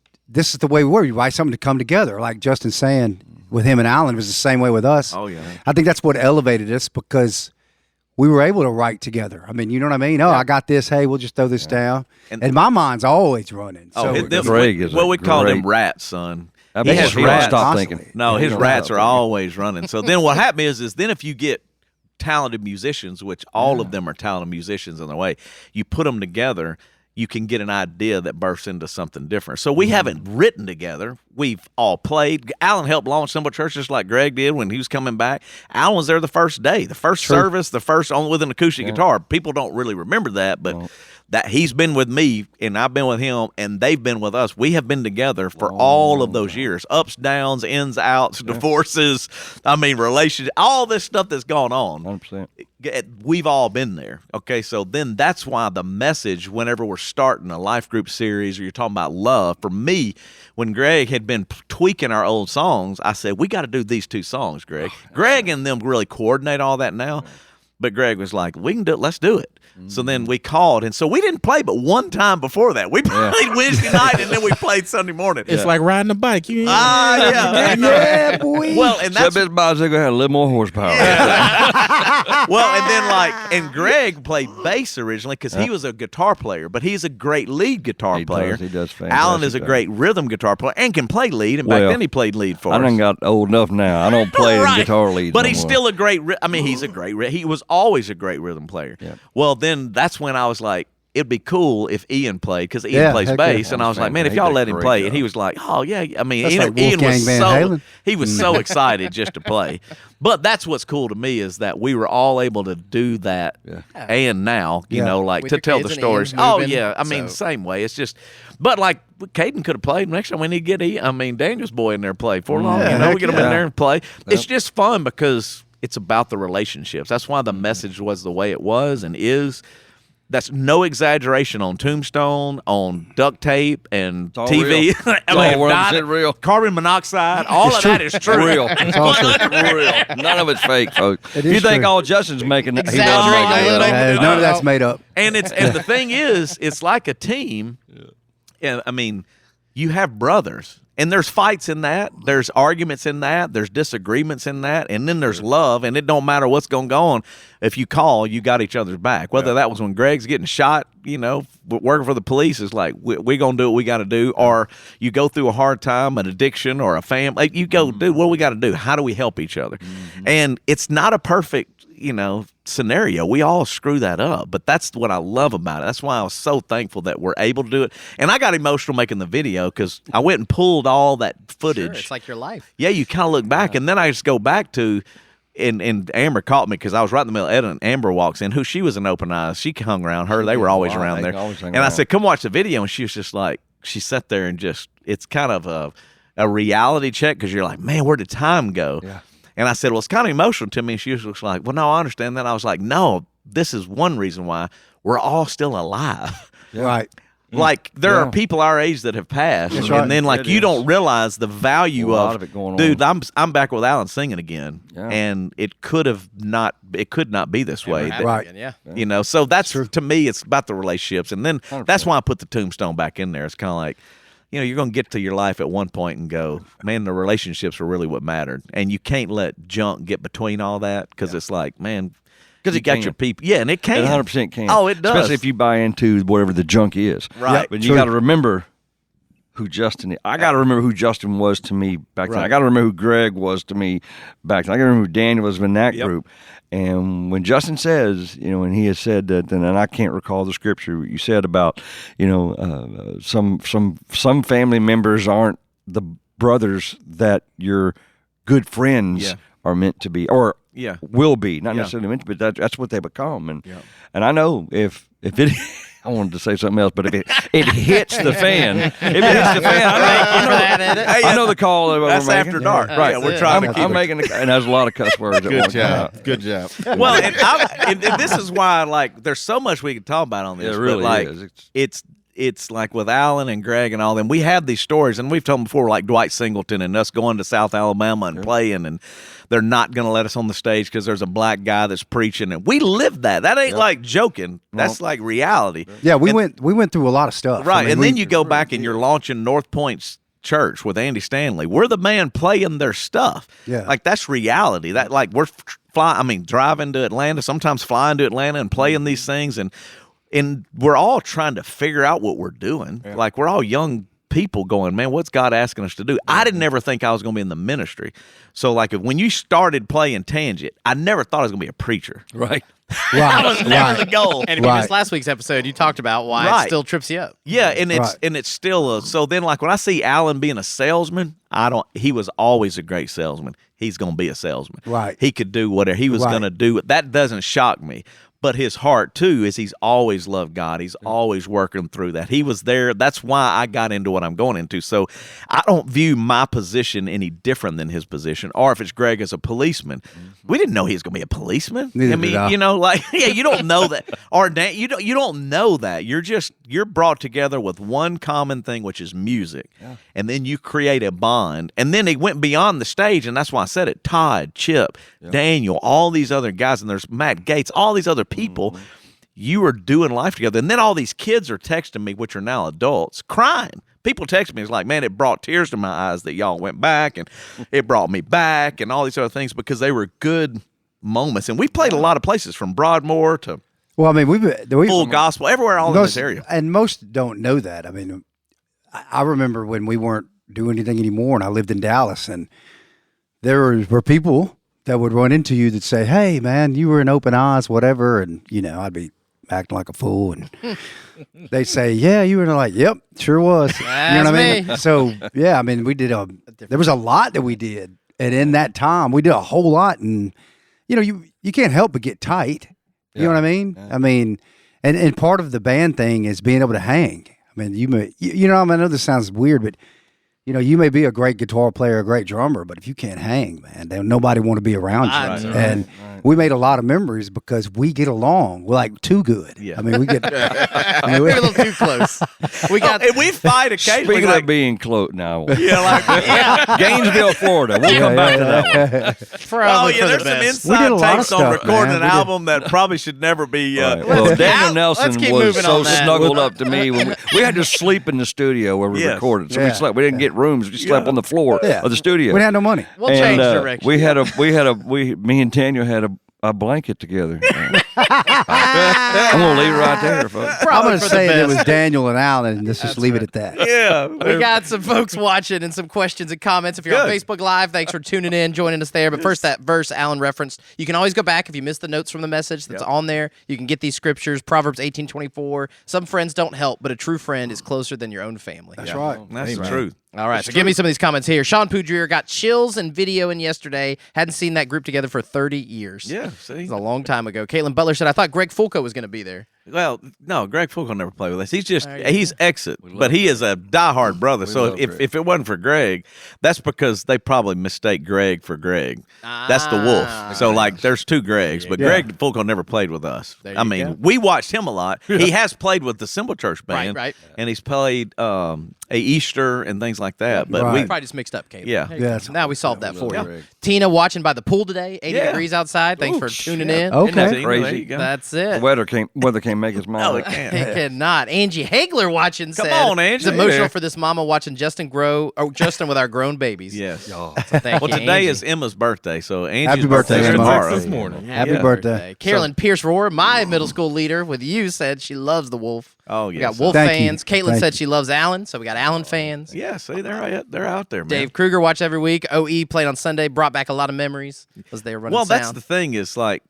C: is the way we were. You write something to come together. Like Justin's saying with him and Alan, it was the same way with us.
B: Oh, yeah.
C: I think that's what elevated us because we were able to write together. I mean, you know what I mean? Oh, I got this. Hey, we'll just throw this down. And my mind's always running. So
E: Greg is
B: we call him
E: great-
B: rats, son.
E: I
B: He
E: bet
B: has
E: he don't
B: rats.
E: stop
C: Constantly.
E: thinking.
B: No,
E: He
B: his
E: don't
B: rats
E: stop
B: are
E: thinking.
B: always running. So then what happens is then if you get talented musicians, which all of them are talented musicians in their way, you put them together, you can get an idea that bursts into something different. So we haven't written together. We've all played. Alan helped launch Symbol Church just like Greg did when he was coming back. Alan was there the first day, the first service, the first on with an acoustic guitar. People don't really remember that, but that he's been with me and I've been with him and they've been with us. We have been together for all of those years. Ups, downs, ins, outs, divorces, relationships, all this stuff that's gone on.
E: 100%.
B: We've all been there. Okay, so then that's why the message, whenever we're starting a life group series or you're talking about love, for me, when Greg had been tweaking our old songs, I said, we got to do these two songs, Greg. Greg and them really coordinate all that now. But Greg was like, we can do it. Let's do it. So then we called. And so we didn't play but one time before that. We played Wednesday night and then we played Sunday morning.
D: It's like riding a bike. You
B: Yeah.
C: yeah, boy.
B: Well, and that's
E: Except his bicycle had a little more horsepower.
B: well, and then and Greg played bass originally because he was a guitar player, but he's a great lead guitar
E: He
B: player.
E: does, he does fantastic
B: Alan is a
E: job.
B: great rhythm guitar player and can play lead, and back
E: Well,
B: then he played lead for
E: I
B: us.
E: done got old enough now. I don't play
B: Right.
E: guitar leads
B: But
E: no
B: he's
E: more.
B: still a great. He's a great. He was always a great rhythm player.
E: Yeah.
B: Well, then that's when I was like, it'd be cool if Ian played because Ian
C: Yeah,
B: plays
C: heck
B: bass,
C: yeah.
B: and I was like, man, if
E: He
B: y'all
E: did
B: let him
E: great
B: play,
E: job.
B: and he was like, oh yeah,
C: That's
B: Ian,
C: like
B: Ian was
C: Wolfgang Van
B: so
C: Halen.
B: he was so excited just to play. But that's what's cool to me is that we were all able to do that, and now you
C: Yeah.
B: know, like
A: With
B: to
A: your
B: tell
A: kids
B: the
A: and
B: stories.
A: Ian
B: Oh
A: moving,
B: yeah,
A: so-
B: same way. It's just, but like Caden could have played. Next time we need to get Daniel's boy in there to play for long.
C: Yeah,
B: You know, we
C: heck
B: get him in
C: yeah.
B: there and play. It's just fun because it's about the relationships. That's why the message was the way it was and is. That's no exaggeration on tombstone, on duct tape, and
E: all
B: TV.
E: real.
B: I
E: all
B: mean,
E: 100% real.
B: Carbon monoxide. All of that is true.
E: Real.
C: It's all true.
E: Real. None of it's fake, folks.
C: It
E: If you
C: is
E: think
C: true.
E: all Justin's making it, he
A: Exaggerating
E: doesn't
A: a
E: make
A: little.
E: it.
C: None of that's made up.
B: And the thing is, it's like a team. Yeah, I mean, you have brothers, and there's fights in that, there's arguments in that, there's disagreements in that, and then there's love, and it don't matter what's going to go on. If you call, you got each other's back. Whether that was when Greg's getting shot, working for the police is like, we're going to do what we got to do, or you go through a hard time, an addiction, or a family. You go, dude, what do we got to do? How do we help each other? And it's not a perfect scenario. We all screw that up, but that's what I love about it. That's why I was so thankful that we're able to do it. And I got emotional making the video because I went and pulled all that footage.
A: Sure, it's like your life.
B: Yeah, you kind of look back, and then I just go back to, and Amber caught me because I was right in the middle of editing. Amber walks in, she was an open eyes. She hung around her. They were always around there. And I said, come watch the video. And she was just like, she sat there and just, it's kind of a reality check because you're like, man, where did time go?
E: Yeah.
B: And I said, well, it's kind of emotional to me. And she was just like, well, no, I understand that. I was like, no, this is one reason why we're all still alive.
C: Right.
B: Like, there are people our age that have passed.
C: That's
B: And
C: right.
B: then, like,
E: It
B: you
E: is.
B: don't realize the value
E: A lot
B: of
E: of it going
B: dude,
E: on.
B: I'm back with Alan singing again.
E: Yeah.
B: And it could not be this way.
A: Happen
C: Right.
A: again, yeah.
B: So that's, to me, it's about the relationships. And then that's why I put the tombstone back in there. It's kind of like, you're going to get to your life at one point and go, man, the relationships are really what mattered. And you can't let junk get between all that because it's like, man, because you
E: it
B: got
E: can.
B: your people. Yeah, and it can.
E: It 100% can.
B: Oh, it does.
E: Especially if you buy into whatever the junk is.
B: Right.
E: But
C: True.
E: you got to remember who Justin is. I got to remember who Justin was to me back then.
B: Right.
E: I got to remember who Greg was to me back then. I got to remember who Daniel was in that group. And when Justin says, when he has said that, and I can't recall the scripture you said about, some family members aren't the brothers that your good friends are meant to be, or will be, not necessarily meant to be. That's what they become. And I know if it. I wanted to say something else, but if it hits the fan, I know the call that
B: That's
E: we're
B: after
E: making.
B: dark.
E: Right.
A: That's
B: We're
A: it.
B: trying to
E: I'm
B: keep it.
E: making and there's a lot of cuss words.
D: Good job. Good job.
B: Well, and this is why, like, there's so much we could talk about on this.
E: It really
B: but, like,
E: is.
B: It's like with Alan and Greg and all them, we have these stories, and we've told them before, like Dwight Singleton and us going to South Alabama and playing, and they're not going to let us on the stage because there's a black guy that's preaching, and we lived that. That ain't like joking. That's like reality.
C: Yeah, we went through a lot of stuff.
B: Right,
C: I mean,
B: and then you go back and you're launching North Point's church with Andy Stanley. We're the man playing their stuff.
C: Yeah.
B: Like, that's reality. That, like, we're driving to Atlanta, sometimes flying to Atlanta and playing these things, and we're all trying to figure out what we're doing. Yeah. Like, we're all young people going, man, what's God asking us to do? I didn't ever think I was going to be in the ministry. So, like, when you started playing Tangent, I never thought I was going to be a preacher.
E: Right.
B: That was never the goal.
A: And if you missed last week's episode, you talked about why it still trips you up.
B: Yeah, and it's still so then, like, when I see Alan being a salesman, he was always a great salesman. He's going to be a salesman.
C: Right.
B: He could do whatever he was going to do. That doesn't shock me. But his heart, too, is he's always loved God. He's always working through that. He was there. That's why I got into what I'm going into. So I don't view my position any different than his position, or if it's Greg as a policeman. We didn't know he was going to be a policeman.
C: Neither did I.
B: You don't know that. Or Dan, you don't know that. You're brought together with one common thing, which is music. Yeah. And then you create a bond. And then it went beyond the stage, and that's why I said it. Todd, Chip, Daniel, all these other guys, and there's Matt Gates, all these other people, you are doing life together. And then all these kids are texting me, which are now adults, crying. People text me, it's like, man, it brought tears to my eyes that y'all went back, and it brought me back, and all these other things, because they were good moments. And we played a lot of places, from Broadmoor to Full Gospel, everywhere, all in this area.
C: And most don't know that. I mean, I remember when we weren't doing anything anymore, and I lived in Dallas, and there were people that would run into you that say, hey, man, you were in Open Eyes, whatever. And, I'd be acting like a fool. And they say, yeah, you were like, yep, sure was.
A: That's
C: you know what I
A: me.
C: mean? So, yeah, I mean, we did there was a lot that we did. And in that time, we did a whole lot. And, you can't help but get tight. You know what I mean? Yeah. I mean, and part of the band thing is being able to hang. I mean, I know this sounds weird, but you may be a great guitar player, a great drummer, but if you can't hang, man, then nobody want to be around you.
A: Right,
C: And we made a lot of memories because we get along. We're like too good.
B: Yeah.
C: I mean, we get.
A: We're a little too close. We got.
B: and we fight occasionally.
E: Speaking
B: like,
E: of being close now,
A: yeah.
E: Gainesville, Florida. We'll come back to that one.
A: Probably for the
B: there's some
A: best.
C: We did
B: inside
C: a lot of
B: takes on
C: stuff,
B: recording
C: man.
B: an
C: We did.
B: album that probably should never be.
E: Right. Well, Daniel
A: Let's
E: Nelson
A: keep
E: was
A: moving
E: so
A: on that.
E: snuggled up to me. When we had to sleep in the studio where we
B: Yes.
E: recorded. So
C: Yeah.
E: we slept. We didn't get rooms. We slept
B: Yeah.
E: on the floor of the studio.
C: We had no money.
A: We'll
E: And,
A: change direction.
E: me and Tanya had a blanket together. I'm gonna leave it right there, folks.
C: I'm
A: Probably
C: going
A: for
C: to
A: the
C: say it
A: best.
C: was Daniel and Alan, and let's just leave it at that.
B: Yeah.
A: We got some folks watching and some questions and comments. If you're on
B: Good.
A: Facebook Live, thanks for tuning in, joining us there. But first, that verse Alan referenced. You can always go back if you missed the notes from the message that's on there. You can get these scriptures, Proverbs 18:24. Some friends don't help, but a true friend is closer than your own family.
C: That's right.
B: That's the truth.
A: All right, so give me some of these comments here. Sean Poudrier got chills and video in yesterday. Hadn't seen that group together for 30 years.
B: Yeah, see?
A: It's a long time ago. Caitlin Butler said, I thought Greg Fulco was going to be there.
B: Well, no, Greg Fulk will never play with us. He's just
A: yeah.
B: he's exit, but he is a diehard brother. So
D: love
B: if
D: Greg.
B: if it wasn't for Greg, that's because they probably mistake Greg for Greg. That's the wolf. So like, there's two Gregs, but
C: Yeah.
B: Greg Fulco never played with us.
A: There
B: I
A: you
B: mean,
A: go.
B: we watched him a lot. He has played with the Symbol Church band,
A: Right.
B: and he's played a Easter and things like that. But
C: Right.
B: we
A: Probably just mixed up, Caitlin.
B: Yeah.
A: There you go.
C: Yes.
A: Now we solved that for you.
D: Greg.
A: Tina watching by the pool today, 80
B: Yeah.
A: degrees outside. Thanks for tuning in.
C: Okay.
B: Isn't that
E: Crazy.
B: There you go.
A: That's
E: The
A: it.
E: weather can't make us
B: No,
E: mad.
B: it can't.
A: He cannot. Angie Haigler watching
B: Come
A: said,
B: on, Angie.
A: it's emotional
B: Hey there.
A: for this mama watching Justin with our grown babies.
B: Yes.
A: Thank
B: Well,
A: you,
B: today
A: Angie.
B: is Emma's birthday, so Angie's
C: Happy birthday,
B: is
C: Emma.
B: tomorrow.
D: This morning.
C: Happy
B: Yeah.
C: birthday.
A: Carolyn Pierce Rohr, my middle school leader with you, said she loves the Wolf.
B: Oh,
A: We
B: yes.
A: got Wolf
C: Thank you.
A: fans. Caitlin
C: Thank
A: said
C: you.
A: she loves Allen, so we got Allen fans.
B: Yeah, see, they're out there, man.
A: Dave Kruger watched every week. OE played on Sunday, brought back a lot of memories as they were running
B: Well, that's
A: sound.
B: the thing is like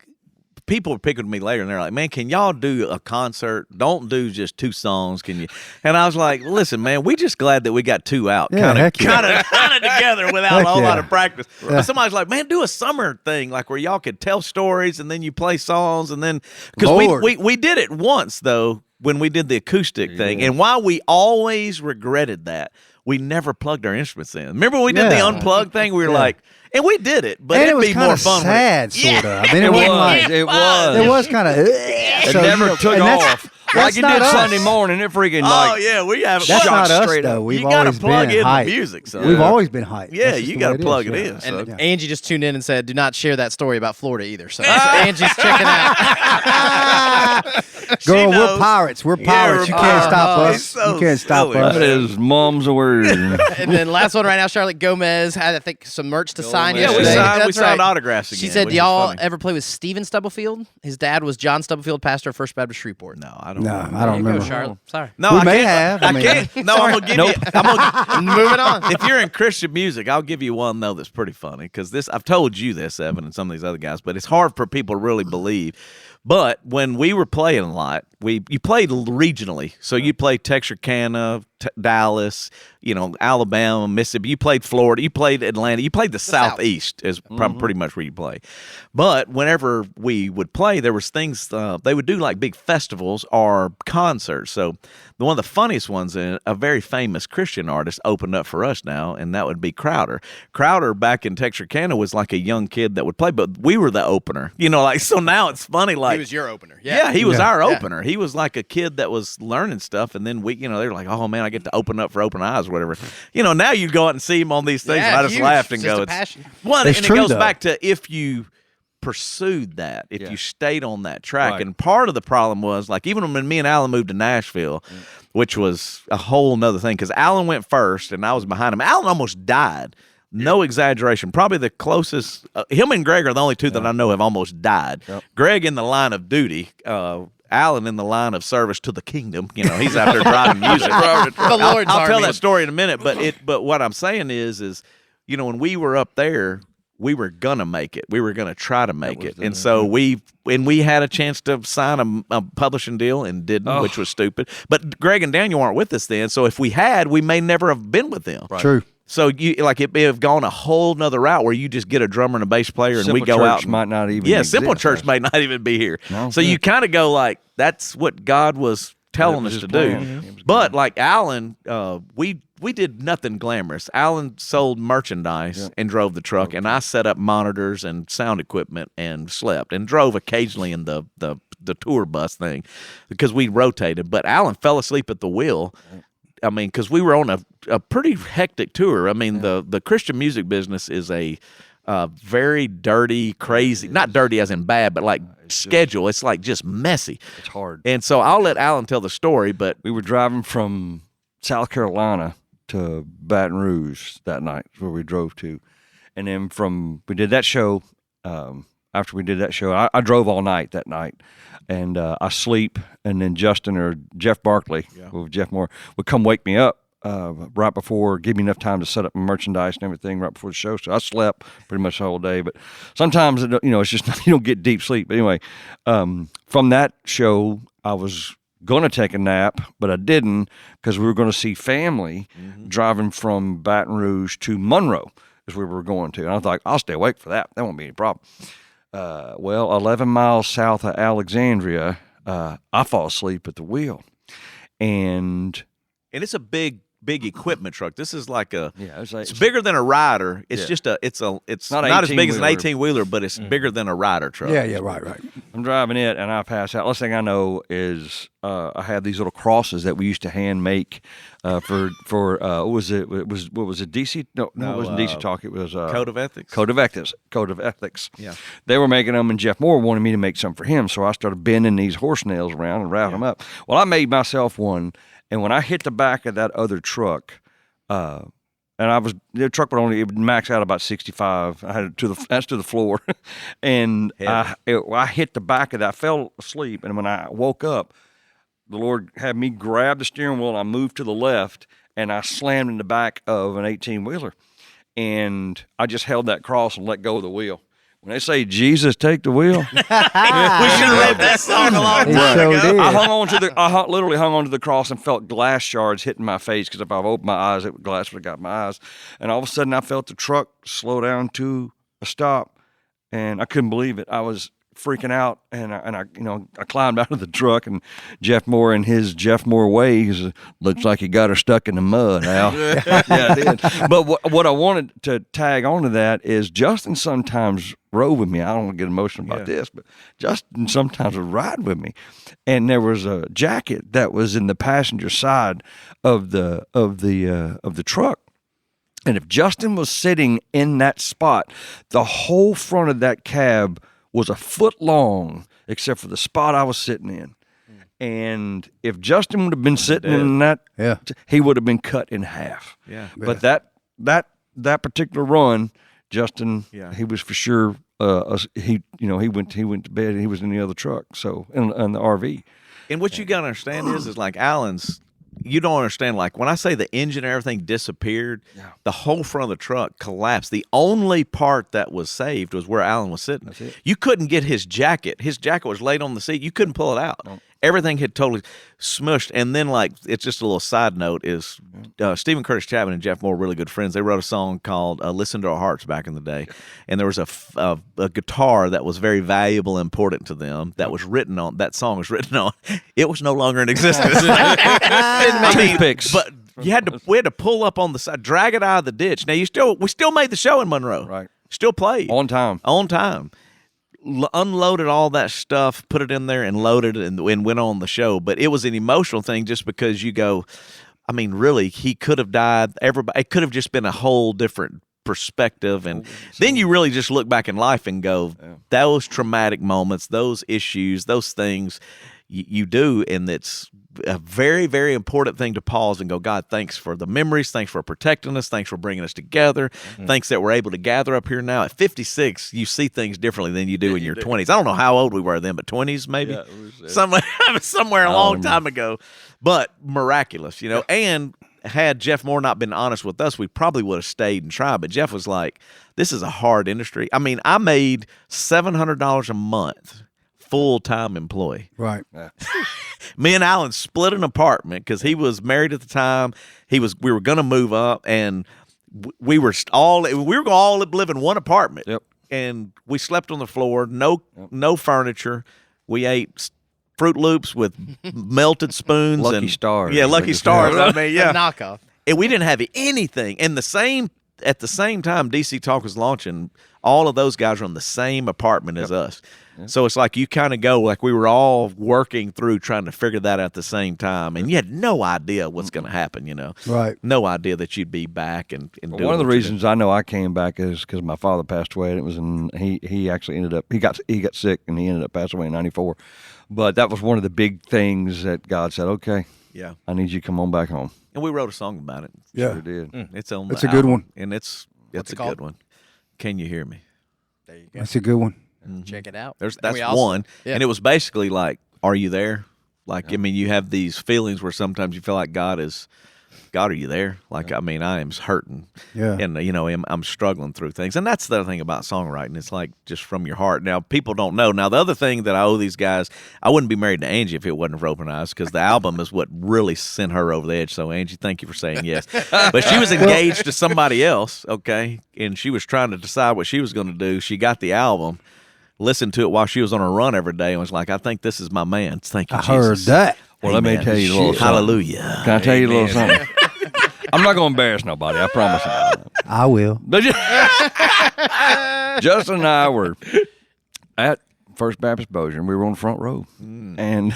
B: people were picking with me later and they're like, man, can y'all do a concert? Don't do just two songs, can you? And I was like, listen, man, we just glad that we got two out
C: Yeah, heck yeah.
B: kind of together without
C: Heck
B: a whole lot
C: yeah.
B: of practice. But somebody's like, man, do a summer thing like where y'all could tell stories and then you play songs and then because
C: Lord.
B: we did it once though when we did the acoustic thing. And while we always regretted that, we never plugged our instruments in. Remember when we did the
C: Yeah.
B: unplugged thing? We were
C: Yeah.
B: like, and we did it, but
C: And it
B: it'd
C: was
B: be
C: kind
B: more
C: of
B: fun.
C: sad, sort of. I mean, it
E: It
C: wasn't
E: was.
C: like
E: It was.
C: it was kind of.
E: It never took off. Like it did Sunday morning. It freaking
B: Oh
E: like
B: yeah, we have.
C: That's
E: shot
C: not us
E: straight
C: though.
E: up.
C: We've
B: You gotta
C: always
B: plug
C: been
B: in the
C: hype.
B: music, son.
C: We've
B: Yeah.
C: always been hype.
B: Yeah,
C: That's just
B: you
C: the
B: gotta
C: way it
B: plug
C: is,
B: it
C: yeah.
B: in. So.
A: And Angie just tuned in and said, do not share that story about Florida either. So Angie's checking out.
C: Girl,
B: knows.
C: we're pirates. We're
B: Yeah,
C: pirates. You can't stop
B: oh,
C: us.
B: he's so
C: You can't stop
B: silly.
C: us.
E: that is mom's word.
A: And then last one right now, Charlotte Gomez had, I think, some merch to sign
B: Yeah, we
A: yesterday.
B: signed. We
A: That's
B: signed
A: right.
B: autographs again.
A: She said,
B: which
A: do
B: is
A: y'all
B: funny.
A: ever play with Stephen Stubblefield? His dad was John Stubblefield, pastor of First Baptist Shreveport.
B: No, I don't.
C: No,
B: know.
C: I don't
A: There you go,
C: remember.
A: Charlotte. Sorry.
B: No,
C: We
B: I
C: may
B: can't.
C: have. I
B: I
C: mean-
B: can't. No, I'm gonna give you.
A: Moving on.
B: If you're in Christian music, I'll give you one though that's pretty funny because this I've told you this, Evan, and some of these other guys, but it's hard for people to really believe. But when we were playing a lot, you played regionally, so you played Texarkana, Dallas, Alabama, Mississippi. You played Florida, you played Atlanta, you played the Southeast is pretty much where you play. But whenever we would play, there was things they would do like big festivals or concerts. So one of the funniest ones, a very famous Christian artist opened up for us now, and that would be Crowder. Crowder back in Texarkana was like a young kid that would play, but we were the opener. So now it's funny. Like
A: He was your opener.
B: yeah, he was our
A: Yeah.
B: opener. He was like a kid that was learning stuff, and then they were like, "Oh man, I get to open up for Open Eyes, or whatever." Now you go out and see him on these things,
A: Yeah,
B: and I just
A: huge.
B: laughed and
A: It's just
B: go,
A: a passion.
B: Well,
C: It's
B: and
C: true,
B: it goes
C: though.
B: back to if you pursued that, if you stayed on that track,
E: Right.
B: and part of the problem was like even when me and Alan moved to Nashville, which was a whole nother thing because Alan went first and I was behind him. Alan almost died. No exaggeration. Probably the closest. Him and Greg are the only two that I know have almost died. Greg in the line of duty. Alan in the line of service to the kingdom. He's out there driving music.
A: The Lord's
B: I'll tell
A: army.
B: that story in a minute. But what I'm saying is when we were up there, we were gonna make it. We were gonna try to make it, and so we had a chance to sign a publishing deal and didn't, which was stupid. But Greg and Daniel aren't with us then, so if we had, we may never have been with them.
C: True.
B: So it may have gone a whole nother route where you just get a drummer and a bass player, and we
E: Simple
B: go
E: Church
B: out. And,
E: might not even
B: yeah,
E: exist.
B: Simple Church may not even be here.
E: No.
B: So you kind of go like, that's what God was telling
E: was
B: us
E: his
B: to
E: plan.
B: do.
E: It was
B: But
E: good.
B: like Alan, we did nothing glamorous. Alan sold merchandise and drove the truck, and I set up monitors and sound equipment and slept and drove occasionally in the tour bus thing because we rotated. But Alan fell asleep at the wheel. I mean, because we were on a pretty hectic tour. I mean, the Christian music business is a very dirty, crazy, not dirty as in bad, but like schedule. It's like just messy.
E: It's hard.
B: And so I'll let Alan tell the story, but
E: We were driving from South Carolina to Baton Rouge that night, where we drove to, and then we did that show. After we did that show, I drove all night that night, and I sleep, and then Justin or Jeff Barkley, with Jeff Moore, would come wake me up right before, give me enough time to set up my merchandise and everything right before the show. So I slept pretty much the whole day. But sometimes, it's just you don't get deep sleep. But anyway, from that show, I was going to take a nap, but I didn't because we were going to see family driving from Baton Rouge to Monroe is where we were going to. And I thought, I'll stay awake for that. That won't be any problem. 11 miles south of Alexandria, I fall asleep at the wheel. And
B: it's a big equipment truck. This is like
E: it's
B: bigger than a rider. It's just it's
E: not
B: not as big as an
E: 18-wheeler.
B: 18-wheeler, but it's bigger than a rider truck.
C: Yeah, right.
E: I'm driving it, and I pass out. Last thing I know is I have these little crosses that we used to hand make for what was it? What was it? DC? No, it wasn't DC Talk. It was
B: Code of Ethics.
E: Code of Ethics.
B: Yeah.
E: They were making them, and Jeff Moore wanted me to make some for him. So I started bending these horse nails around and routing them up. Well, I made myself one, and when I hit the back of that other truck, and the truck it would max out about 65. I had it to the floor, and I hit the back of that. I fell asleep, and when I woke up, the Lord had me grab the steering wheel, and I moved to the left, and I slammed in the back of an 18-wheeler, and I just held that cross and let go of the wheel. When they say Jesus, take the wheel,
B: We should have wrote that song a long time
C: sure
B: ago.
C: did.
E: I literally hung onto the cross and felt glass shards hitting my face because if I opened my eyes, glass would have got my eyes. And all of a sudden, I felt the truck slow down to a stop, and I couldn't believe it. I was freaking out, and I climbed out of the truck, and Jeff Moore in his Jeff Moore way, looks like he got her stuck in the mud, Al. Yeah, I did. But what I wanted to tag onto that is Justin sometimes rode with me. I don't want to get emotional about this, but Justin sometimes would ride with me, and there was a jacket that was in the passenger side of the truck. And if Justin was sitting in that spot, the whole front of that cab was a foot long, except for the spot I was sitting in. And if Justin would have been sitting in that, he would have been cut in half.
B: Yeah.
E: But that particular run, Justin, he was for sure. He went to bed and he was in the other truck. So in the RV.
B: And what you gotta understand is like Alan's. You don't understand. Like when I say the engine and everything disappeared, the whole front of the truck collapsed. The only part that was saved was where Alan was sitting. You couldn't get his jacket. His jacket was laid on the seat. You couldn't pull it out. Nope. Everything had totally smushed. And then, like, it's just a little side note is Stephen Curtis Chapman and Jeff Moore were really good friends. They wrote a song called "Listen to Our Hearts" back in the day, and there was a guitar that was very valuable and important to them that was written on. That song was written on. It was no longer in existence. But we had to pull up on the side, drag it out of the ditch. Now we still made the show in Monroe,
E: right?
B: Still played
E: on time.
B: Unloaded all that stuff, put it in there, and loaded it, and went on the show. But it was an emotional thing, just because you go, I mean, really, he could have died. It could have just been a whole different perspective, and then you really just look back in life and go, those traumatic moments, those issues, those things you do, and it's a very, very important thing to pause and go, God, thanks for the memories, thanks for protecting us, thanks for bringing us together, thanks that we're able to gather up here now. At 56, you see things differently than you do in your 20s. I don't know how old we were then, but 20s maybe? Somewhere a long time ago. But miraculous, and had Jeff Moore not been honest with us, we probably would have stayed and tried. But Jeff was like, this is a hard industry. I mean, I made $700 a month. Full-time employee.
C: Right.
B: Me and Alan split an apartment because he was married at the time. We were going to move up, and we were all live in one apartment.
E: Yep.
B: And we slept on the floor. No furniture. We ate Fruit Loops with melted spoons
E: Lucky
B: and
E: Stars.
B: Yeah, Lucky Stars. I mean, yeah.
A: A knockoff.
B: And we didn't have anything. And at the same time DC Talk was launching, all of those guys were in the same apartment as us. So it's like you kind of go like we were all working through trying to figure that out at the same time, and you had no idea what's going to happen.
C: Right.
B: No idea that you'd be back and
E: Well,
B: doing
E: one of the
B: what you
E: reasons I know I came back is because my father passed away, and it was he actually ended up he got sick and he ended up passing away in '94. But that was one of the big things that God said, okay,
B: Yeah.
E: I need you to come on back home.
B: And we wrote a song about it.
C: Yeah.
E: Sure did.
B: It's on.
C: That's
B: the
C: a good
B: album,
C: one.
B: and it's
A: What's
B: a
A: it called?
B: good one. Can you hear me?
A: There you go.
C: That's a good one.
A: Check it out.
B: That's
A: And we also-
B: one,
A: yeah.
B: and it was basically like, "Are you there?" Like, I mean, you have these feelings where sometimes you feel like God, are you there? Like, I mean, I am hurting,
C: Yeah.
B: and I'm struggling through things, and that's the other thing about songwriting. It's like just from your heart. Now, people don't know. Now, the other thing that I owe these guys, I wouldn't be married to Angie if it wasn't for Open Eyes, because the album is what really sent her over the edge. So, Angie, thank you for saying yes. But she was engaged to somebody else, okay, and she was trying to decide what she was going to do. She got the album. Listened to it while she was on a run every day and was like, I think this is my man. Thank you,
C: I heard
B: Jesus.
C: that.
E: Well, let me
B: Amen.
E: tell you a little something.
B: Hallelujah.
E: Can I tell you a little something? I'm not going to embarrass nobody. I promise you.
C: I will.
E: Justin and I were at First Baptist Bossier. We were on the front row, and and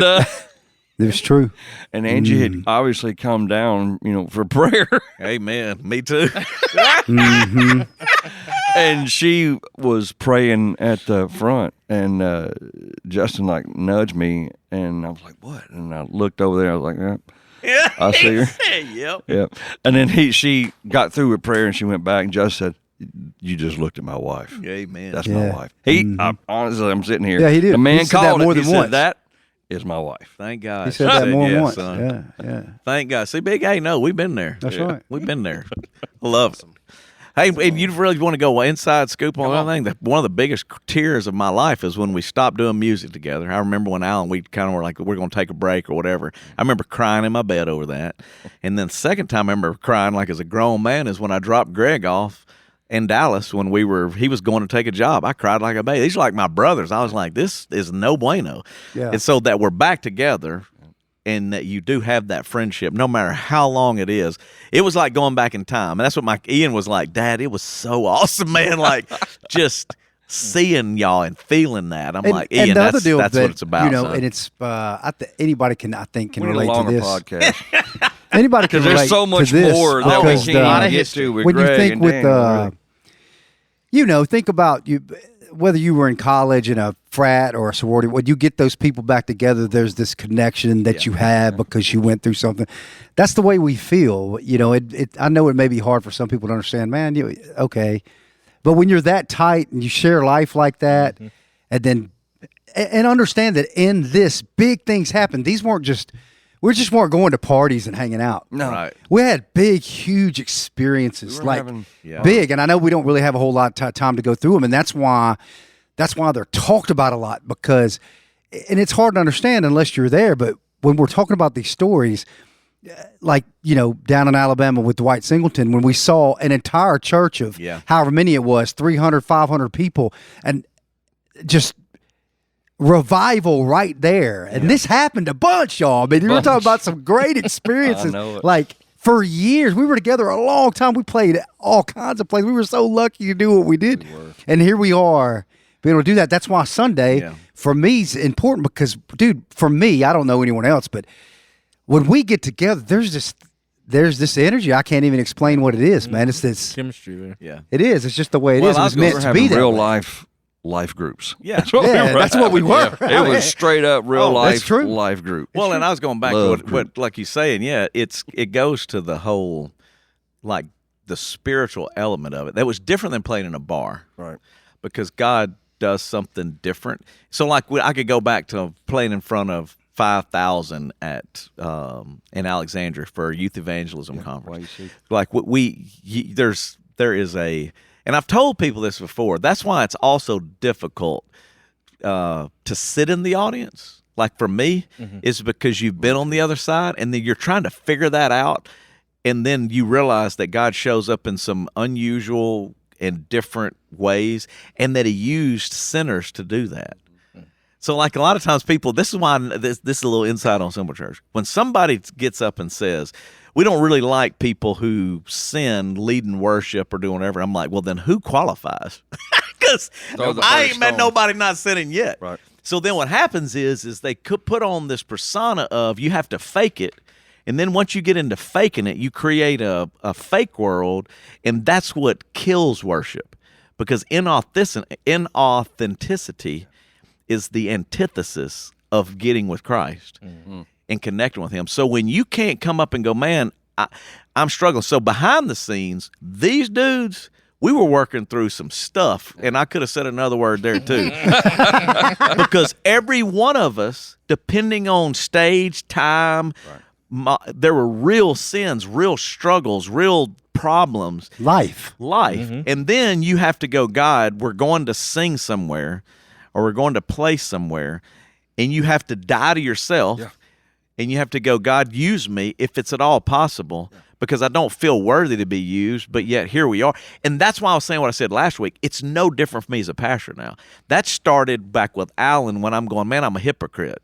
C: It was true.
E: and Angie had obviously come down, for prayer,
B: Amen. Me too.
E: and she was praying at the front, and Justin nudged me, and I was like, "What?" And I looked over there. I was like, "Yeah, I see her."
B: Yep.
E: Yeah. And then she got through with prayer and she went back and just said, "You just looked at my wife.
B: Amen.
E: That's
C: Yeah.
E: my wife." Honestly, I'm sitting here.
C: Yeah, he did.
E: The man
C: He said that
E: called
C: more
E: it. He
C: than
E: said,
C: once.
E: "That is my wife."
B: Thank God.
C: He said that more than
B: yes,
C: once.
B: son.
C: Yeah.
B: Thank God. See, Big A, no, we've been there.
C: That's right.
B: We've been there. I love it. Hey, if you really want to go inside scoop on that thing, one of the biggest tears of my life is when we stopped doing music together. I remember when Alan, we kind of were like, we're going to take a break or whatever. I remember crying in my bed over that. And then the second time I remember crying like as a grown man is when I dropped Greg off in Dallas when he was going to take a job. I cried like a baby. These are like my brothers. I was like, this is no bueno.
C: Yeah.
B: And so that we're back together and that you do have that friendship no matter how long it is. It was like going back in time. And that's what Ian was like, Dad, it was so awesome, man. Like just seeing y'all and feeling that. I'm like, Ian,
C: the other
B: that's
C: deal
B: what
C: that,
B: it's about. son.
C: and it's anybody can
E: We need a
C: relate to
E: longer
C: this.
E: podcast.
C: Anybody can
E: Because
C: relate
E: there's so
C: to
E: much
C: this
E: more that we
C: because
E: can't
A: lot of
E: get
A: history.
E: to with
C: when
E: Greg
C: you think
E: and
C: with
E: Dan, really.
C: think about whether you were in college in a frat or a sorority, when you get those people back together, there's this connection that you have because you went through something. That's the way we feel. I know it may be hard for some people to understand, man, okay. But when you're that tight and you share life like that, and then and understand that in this, big things happen. We just weren't going to parties and hanging out.
E: No.
B: Right.
C: We had big, huge experiences,
E: We were having-
C: big. And I know we don't really have a whole lot of time to go through them, and that's why they're talked about a lot because, and it's hard to understand unless you're there. But when we're talking about these stories, like down in Alabama with Dwight Singleton, when we saw an entire church of however many it was, 300, 500 people, and just revival right there. And this happened a bunch, y'all. I mean, we're talking about some great experiences.
E: I know it.
C: Like for years, we were together a long time. We played at all kinds of places. We were so lucky to do what we did. And here we are being able to do that. That's why Sunday for me is important because, dude, for me, I don't know anyone else, but when we get together, there's this energy. I can't even explain what it is, man. It's this
D: Chemistry there.
B: Yeah.
C: It is. It's just the way it
B: Well,
C: is. It
B: I
C: was
B: was
C: meant
E: We're
C: to be
E: having
C: that
E: real
C: way.
E: life groups.
B: Yeah.
E: That's what
C: Yeah,
E: we were
C: that's what we were.
E: It was straight up real
C: Oh, that's
E: life
C: true.
E: life group.
B: Well, and I was going back
E: Love
B: to what like you're saying, it goes to the whole, like the spiritual element of it. That was different than playing in a bar.
E: Right.
B: Because God does something different. So like I could go back to playing in front of 5,000 at in Alexandria for a youth evangelism conference.
E: YEC.
B: Like there is a, and I've told people this before. That's why it's also difficult to sit in the audience. Like for me, is because you've been on the other side, and then you're trying to figure that out, and then you realize that God shows up in some unusual and different ways, and that He used sinners to do that. So, like a lot of times, people. This is why this is a little insight on Simple Church. When somebody gets up and says, "We don't really like people who sin, leading worship, or doing whatever," I'm like, "Well, then who qualifies?" Because I ain't met nobody not sinning yet.
E: Right.
B: So then what happens is they could put on this persona of you have to fake it. And then once you get into faking it, you create a fake world, and that's what kills worship. Because inauthenticity is the antithesis of getting with Christ and connecting with him. So when you can't come up and go, man, I'm struggling. So behind the scenes, these dudes, we were working through some stuff, and I could have said another word there too. Because every one of us, depending on stage, time, there were real sins, real struggles, real problems.
C: Life.
B: And then you have to go, God, we're going to sing somewhere or we're going to play somewhere, and you have to die to yourself, and you have to go, God, use me if it's at all possible, because I don't feel worthy to be used, but yet here we are. And that's why I was saying what I said last week. It's no different for me as a pastor now. That started back with Alan when I'm going, man, I'm a hypocrite,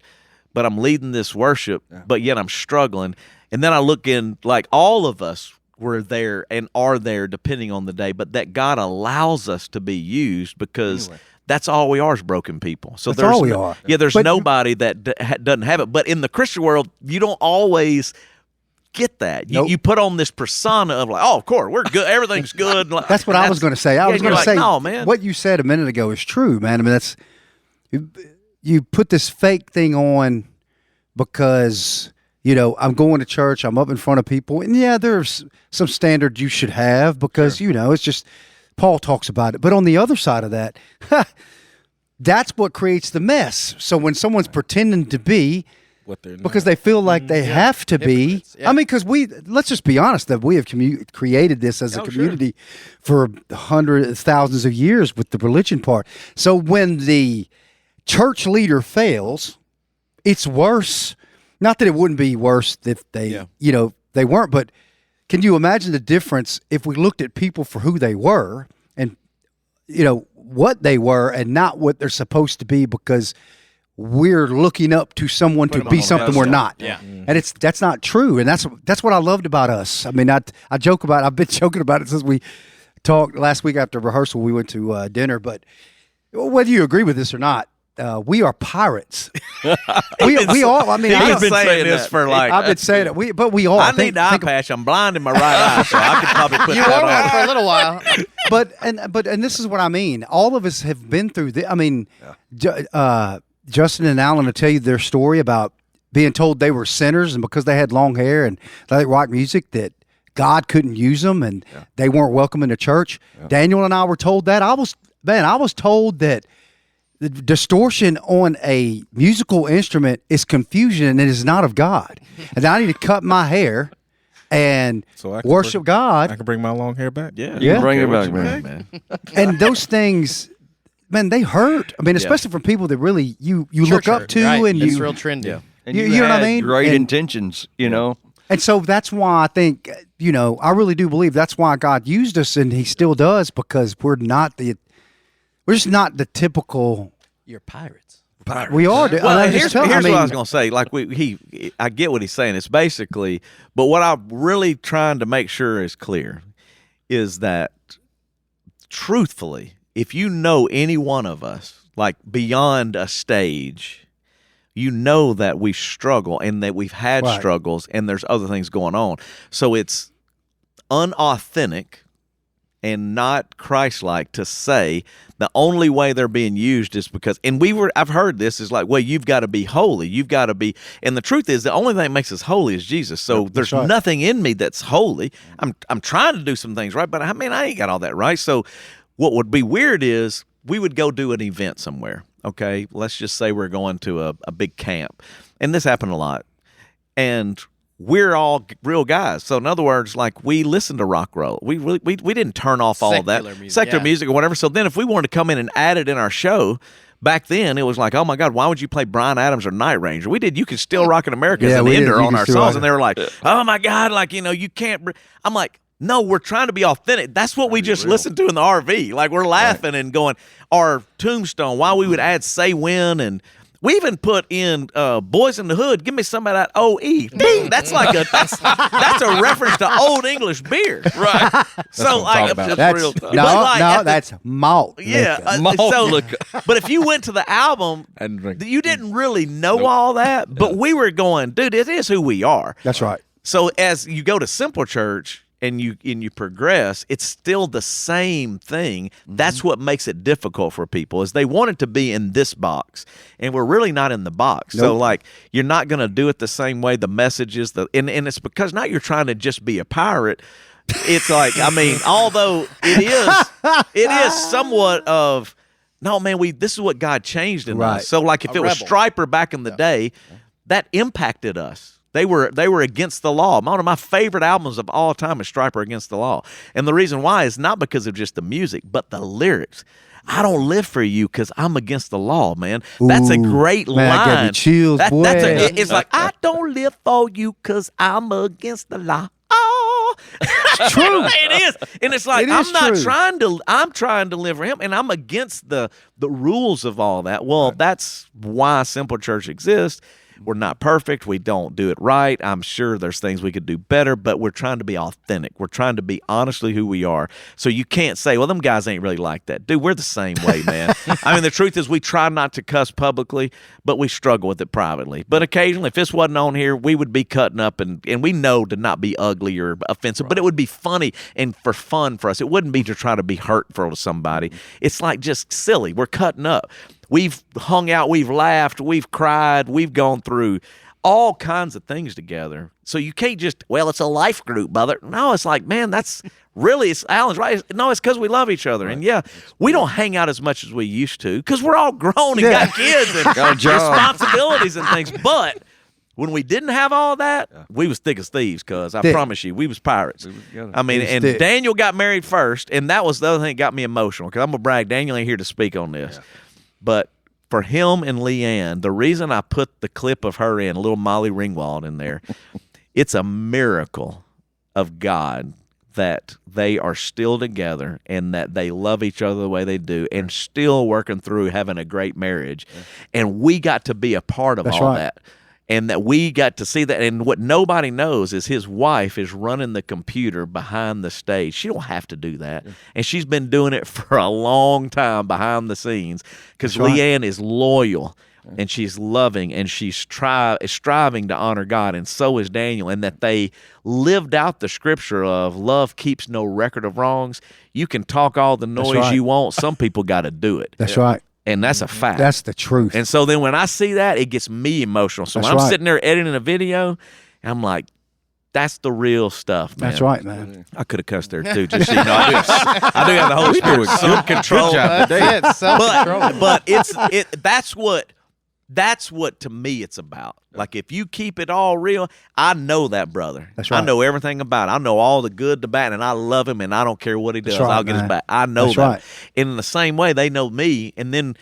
B: but I'm leading this worship, but yet I'm struggling. And then I look in, like all of us were there and are there depending on the day, but that God allows us to be used because that's all we are is broken people. So
C: That's all we are.
B: Yeah, there's
C: But-
B: nobody that doesn't have it. But in the Christian world, you don't always get that.
C: Nope.
B: You put on this persona of like, oh, of course, we're good. Everything's good.
C: That's what I was going to say. I was
B: you're
C: going to
B: like,
C: say,
B: no, man.
C: what you said a minute ago is true, man. I mean, that's you put this fake thing on because, I'm going to church, I'm up in front of people, and there's some standard you should have because, it's just, Paul talks about it. But on the other side of that, that's what creates the mess. So when someone's pretending to be,
D: What they're
C: because they feel like they have to be.
A: Hypocrites, yeah.
C: I mean, because let's just be honest, that we have created this as a community for hundreds, thousands of years with the religion part. So when the church leader fails, it's worse. Not that it wouldn't be worse if they, they weren't, but can you imagine the difference if we looked at people for who they were and, what they were and not what they're supposed to be because we're looking up to someone to be something we're not.
A: Yeah.
C: And that's not true. And that's what I loved about us. I mean, I joke about it. I've been joking about it since we talked last week after rehearsal. We went to dinner, but whether you agree with this or not, we are pirates. we all. I mean,
B: I've been saying this for like.
C: I've been saying it. But we all.
B: I need the eye patch. I'm blind in my right eye, so I could probably put
A: You
B: that
A: wore one
B: on.
A: for a little while.
C: But this is what I mean. All of us have been through this. I mean, Justin and Alan will tell you their story about being told they were sinners, and because they had long hair and they like rock music, that God couldn't use them, and they weren't welcome in the church. Daniel and I were told that. I was told that the distortion on a musical instrument is confusion and it is not of God, and I need to cut my hair and worship God.
D: I can bring my long hair back.
B: Yeah,
C: Yeah.
E: Bring it
B: What
E: back,
B: you
E: man.
B: make,
C: And those things, man, they hurt. I mean, especially from people that really you look
A: Church
C: up
A: hurt,
C: to,
A: right.
C: and
A: It's
C: you
A: real trendy.
E: And
C: You know what I
E: had
C: mean?
E: Great
C: And-
E: intentions,
C: And so that's why I think, I really do believe that's why God used us, and He still does, because we're just not the typical.
A: You're pirates.
C: We are.
B: Well,
C: I'm
B: here's
C: just telling-
B: what I
C: mean,
B: was going to say. Like I get what he's saying. It's basically, but what I'm really trying to make sure is clear is that, truthfully, if you know any one of us, like beyond a stage, you know that we struggle and that we've had
C: Right.
B: struggles and there's other things going on. So it's unauthentic and not Christ-like to say the only way they're being used is because, and I've heard this is like, well, you've got to be holy. You've got to be, and the truth is the only thing that makes us holy is Jesus. So there's
C: right.
B: nothing in me that's holy. I'm trying to do some things right, but I ain't got all that right. So what would be weird is we would go do an event somewhere. Okay. Let's just say we're going to a big camp, and this happened a lot. And we're all real guys. So in other words, like we listen to rock roll. We didn't turn off all of that secular music or whatever. So then if we wanted to come in and add it in our show, back then it was like, oh my God, why would you play Bryan Adams or Night Ranger? We did You Can Still Rock in America as an
C: we did.
B: ender
C: You
B: on
C: Can
B: our
C: Still
B: songs.
C: Rock.
B: And they were like, oh my God, like, you can't. I'm like, no, we're trying to be authentic. That's what we just listened to in the RV. Like we're laughing and going, our Tombstone, why we would add Say When and We even put in Boys in the Hood. Give me some of that OE. Ding. That's like that's a reference to Old English beer, right? So like,
C: That's, that's malt.
B: Yeah. But if you went to the album, you didn't really know all that. But we were going, dude, it is who we are.
C: That's right.
B: So as you go to Simple Church and you progress, it's still the same thing. That's what makes it difficult for people is they want it to be in this box, and we're really not in the box. Nope. So like you're not going to do it the same way. The message is and it's because not you're trying to just be a pirate. It's like, I mean, although it is somewhat of, no, man, this is what God changed in us. So like if it was Stryper back in the day, that impacted us. They were against the law. One of my favorite albums of all time is Stryper Against the Law. And the reason why is not because of just the music, but the lyrics. I don't live for you because I'm against the law, man. That's a great line.
C: That gave me chills, boy.
B: It's like, I don't live for you because I'm against the law. Oh,
C: it's true.
B: It is. And it's like, I'm trying to live for him, and I'm against the rules of all that. Well, that's why Simple Church exists. We're not perfect. We don't do it right. I'm sure there's things we could do better, but we're trying to be authentic. We're trying to be honestly who we are. So you can't say, well, them guys ain't really like that. Dude, we're the same way, man. I mean, the truth is we try not to cuss publicly, but we struggle with it privately. But occasionally, if this wasn't on here, we would be cutting up, and we know to not be ugly or offensive, but it would be funny and for fun for us. It wouldn't be to try to be hurtful to somebody. It's like just silly. We're cutting up. We've hung out, we've laughed, we've cried, we've gone through all kinds of things together. So you can't just, well, it's a life group, brother. No, it's like, man, it's Alan's right. No, it's because we love each other. Right. And we don't hang out as much as we used to because we're all grown and got kids and responsibilities and things. But when we didn't have all that, we was thick as thieves, cuz I promise you, we was pirates. I mean, and Daniel got married first, and that was the other thing that got me emotional, because I'm going to brag, Daniel ain't here to speak on this. Yeah. But for him and Leanne, the reason I put the clip of her in, little Molly Ringwald in there, it's a miracle of God that they are still together and that they love each other the way they do and still working through having a great marriage. Yeah. And we got to be a part of that. And that we got to see that. And what nobody knows is his wife is running the computer behind the stage. She don't have to do that. Yeah. And she's been doing it for a long time behind the scenes because Leanne is loyal and she's loving and she's striving to honor God. And so is Daniel. And that they lived out the scripture of love keeps no record of wrongs. You can talk all the noise you want. Some people got to do it.
C: That's right.
B: And that's a fact.
C: That's the truth.
B: And so then when I see that, it gets me emotional. So when I'm sitting there editing a video, I'm like, that's the real stuff, man.
C: That's right, man.
B: I could have cussed there too. Just so you know, I do have the Holy Spirit self-control. But that's what to me it's about. Like if you keep it all real, I know that brother. That's right. I know everything about it. I know all the good, the bad, and I love him, and I don't care what he does. I'll get his back. I know that. Right. And in the same way, they know me, and then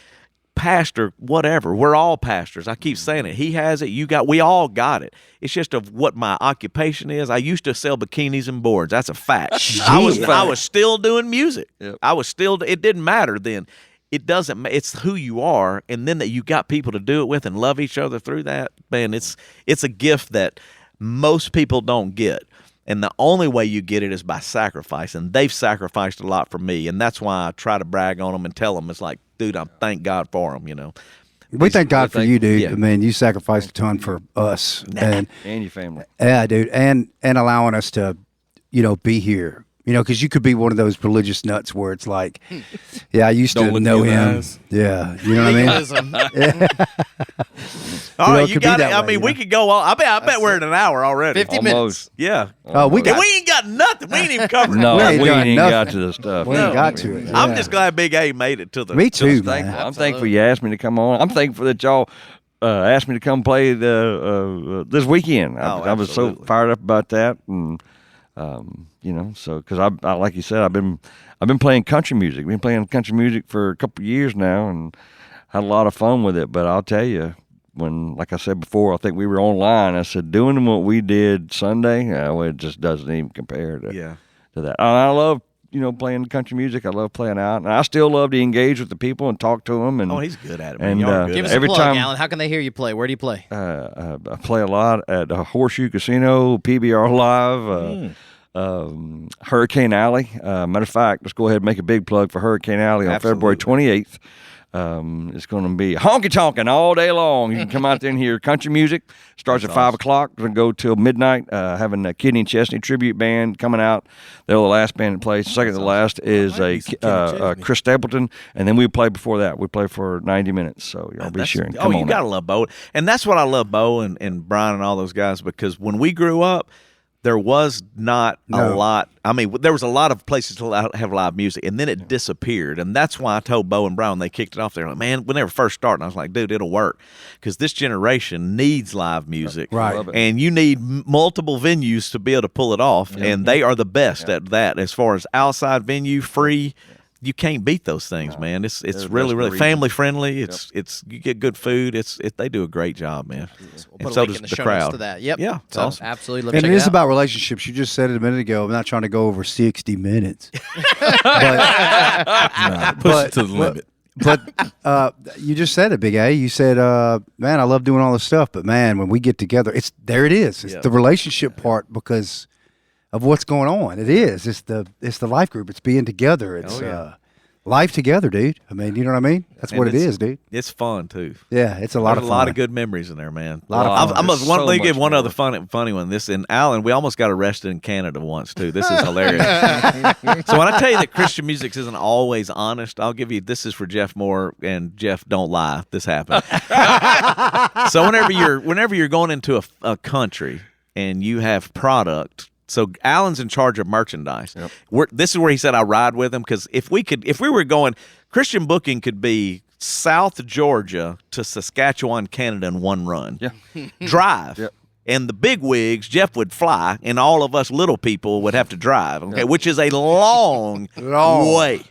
B: pastor, whatever. We're all pastors. I keep saying it. He has it. We all got it. It's just of what my occupation is. I used to sell bikinis and boards. That's a fact. I was still doing music. Yep. It didn't matter then. It doesn't. It's who you are, and then that you got people to do it with and love each other through that. Man, it's a gift that most people don't get, and the only way you get it is by sacrifice. And they've sacrificed a lot for me, and that's why I try to brag on them and tell them it's like, dude, I thank God for them. You know,
C: we thank God for you, dude. Yeah. I mean, you sacrificed a ton for us and
E: your family.
C: Yeah, dude, and allowing us to, be here. Because you could be one of those religious nuts where it's like, I used to know him. Yeah, you know what I mean? Yeah.
B: All right, you got it. I mean, we could go on. I bet we're in an hour already.
A: 50 minutes.
B: Yeah.
C: We
B: ain't got nothing. We ain't even covered.
E: No, we ain't got to the stuff.
C: We ain't got to it.
B: I'm just glad Big A made it to the.
C: Me too, man.
E: I'm thankful you asked me to come on. I'm thankful that y'all asked me to come play this weekend. I was so fired up about that, and so because I like you said, I've been playing country music. Been playing country music for a couple of years now, and had a lot of fun with it. But I'll tell you, when, like I said before, I think we were online. I said doing what we did Sunday, it just doesn't even compare to that. And I love playing country music. I love playing out, and I still love to engage with the people and talk to them. And
B: he's good at it, man.
E: And
B: Y'all are good
A: Give
B: at
A: us
B: it.
E: every
A: a plug,
E: time-
A: Alan. How can they hear you play? Where do you play?
E: I play a lot at Horseshoe Casino, PBR Live, Hurricane Alley. Matter of fact, let's go ahead and make a big plug for Hurricane Alley on February 28th. It's going to be honky tonkin' all day long. You can come out there and hear country music. Starts at 5 o'clock. Going to go till midnight. Having a Kidney and Chesney tribute band coming out. They're the last band in place. Second to last is Chris Stapleton, and then we play before that. We play for 90 minutes. So y'all be sure and come on.
B: You gotta love Bo, and that's what I love Bo and Brian and all those guys, because when we grew up, there was not a lot. I mean, there was a lot of places to have live music, and then it disappeared. And that's why I told Bo and Brown when they kicked it off, they're like, man, when they were first starting, I was like, dude, it'll work. Because this generation needs live music.
C: Right.
B: And you need multiple venues to be able to pull it off. And they are the best at that. As far as outside venue, free, you can't beat those things, man. It's really, really family friendly. It's you get good food. They do a great job, man.
A: We'll
B: And so
A: put a link
B: does
A: in the
B: the
A: show notes
B: crowd.
A: to that. Yep.
B: Yeah, it's
A: So,
B: awesome.
A: absolutely. Love
C: And
A: to
C: it
A: check
C: is
A: out.
C: about relationships. You just said it a minute ago. I'm not trying to go over 60 minutes.
D: Push it to the limit.
C: But you just said it, Big A. You said, man, I love doing all this stuff, but man, when we get together, it's the relationship part because of what's going on. It is. It's the life group. It's being together. It's life together, dude. I mean, you know what I mean? That's what it is, dude.
B: It's fun too.
C: Yeah, it's a lot
B: There's
C: of
B: a
C: fun.
B: lot of good memories in there, man.
C: Lot of fun.
B: Let me give one other funny one. This in Alan, we almost got arrested in Canada once too. This is hilarious. So when I tell you that Christian music isn't always honest, I'll give you this is for Jeff Moore, and Jeff, don't lie. This happened. So whenever you're going into a country and you have product. So Alan's in charge of merchandise. This is where he said I ride with him, because if we were going, Christian booking could be South Georgia to Saskatchewan, Canada in one run.
E: Yeah.
B: Drive.
E: Yep.
B: And the big wigs, Jeff would fly, and all of us little people would have to drive. Okay, which is a long way.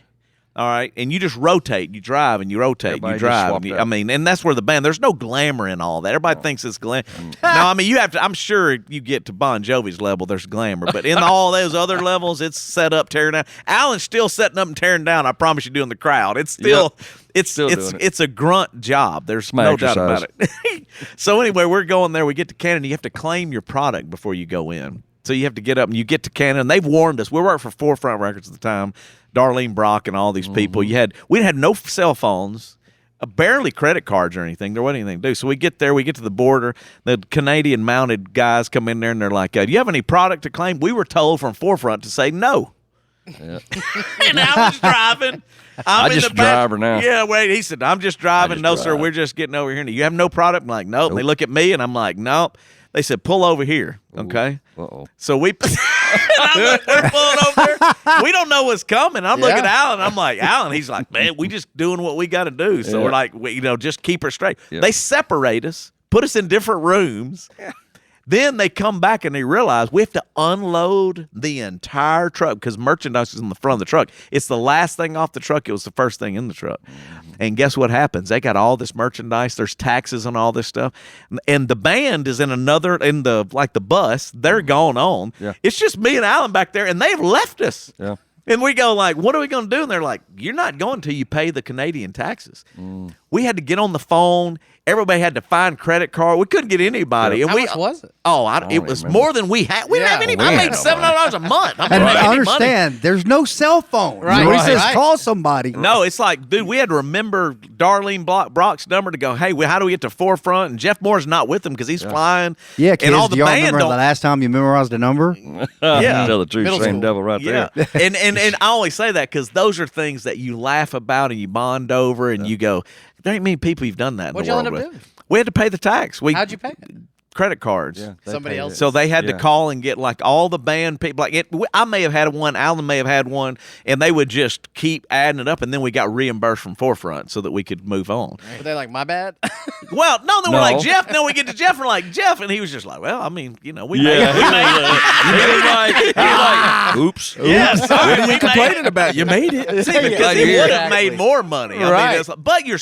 B: All right, and you just rotate. You drive and you rotate.
E: Everybody
B: you
E: just
B: drive.
E: swapped out.
B: And that's where the band. There's no glamour in all that. Everybody thinks it's glamour. No, I mean you have to. I'm sure you get to Bon Jovi's level. There's glamour, but in all those other levels, it's set up, tearing down. Alan's still setting up and tearing down. I promise you, doing the crowd. It's still.
E: Still doing it.
B: It's a grunt job. There's
E: my
B: no doubt
E: exercise.
B: about it. So anyway, we're going there. We get to Canada. You have to claim your product before you go in. So you have to get up and you get to Canada. And they've warned us. We worked for Forefront Records at the time. Darlene Brock and all these people. We had no cell phones, barely credit cards or anything. There wasn't anything to do. So we get there. We get to the border. The Canadian Mounted guys come in there and they're like, "Do you have any product to claim?" We were told from Forefront to say no. And I was driving.
E: I
B: in
E: just
B: the back.
E: drive now.
B: Yeah, wait. He said, "I'm just driving."
E: just
B: No, sir.
E: drive.
B: We're just getting over here. And you have no product? I'm like, nope. And they look at me and I'm like, nope. They said, "Pull over here." Okay.
E: Uh-oh.
B: So we're pulling over there. We don't know what's coming. I'm looking at Alan. I'm like, Alan. He's like, man, we just doing what we got to do. So we're like, just keep her straight.
E: Yeah.
B: They separate us, put us in different rooms. Then they come back and they realize we have to unload the entire truck because merchandise is in the front of the truck. It's the last thing off the truck. It was the first thing in the truck. And guess what happens? They got all this merchandise. There's taxes and all this stuff. And the band is in the bus. They're gone on.
E: Yeah.
B: It's just me and Alan back there, and they've left us.
E: Yeah.
B: And we go like, what are we going to do? And they're like, you're not going till you pay the Canadian taxes. We had to get on the phone. Everybody had to find credit card. We couldn't get anybody. And
A: How much was it?
B: Oh, it was more than we had. We didn't have any. I made $700 a month. I
C: And
B: didn't have any
C: understand, there's no cell phone.
A: Right,
C: You know, he
A: right,
C: says,
A: right.
C: call somebody.
B: No, it's like, dude, we had to remember Darlene Brock's number to go, hey, how do we get to Forefront? And Jeff Moore's not with him because he's flying.
C: Yeah,
B: and
C: kids,
B: all
C: do
B: the
C: y'all
B: band
C: remember the
B: don't.
C: last time you memorized a number?
B: Yeah.
E: Tell the truth,
A: Middle
E: same
A: school.
E: devil right
B: Yeah,
E: there.
B: and I always say that because those are things that you laugh about and you bond over and you go, there ain't many people you've done that in
A: What'd
B: the
A: y'all
B: world
A: end up
B: with.
A: doing?
B: We had to pay the tax.
A: How'd you pay it?
B: Credit cards.
E: Yeah,
A: Somebody else.
B: So they had to
E: Yeah.
B: call and get like all the band people. Like I may have had one, Alan may have had one, and they would just keep adding it up, and then we got reimbursed from Forefront so that we could move on.
A: Were they like, my bad?
B: Well, no, then we're
E: No.
B: like Jeff. Then we get to Jeff, and we're like Jeff, and he was just like, well, I mean, we made
E: He was like, oops.
B: yeah, sorry,
D: What are
B: we
D: you complaining about? You made it.
B: See, because he would have made more money. I
A: Right.
B: mean, but you're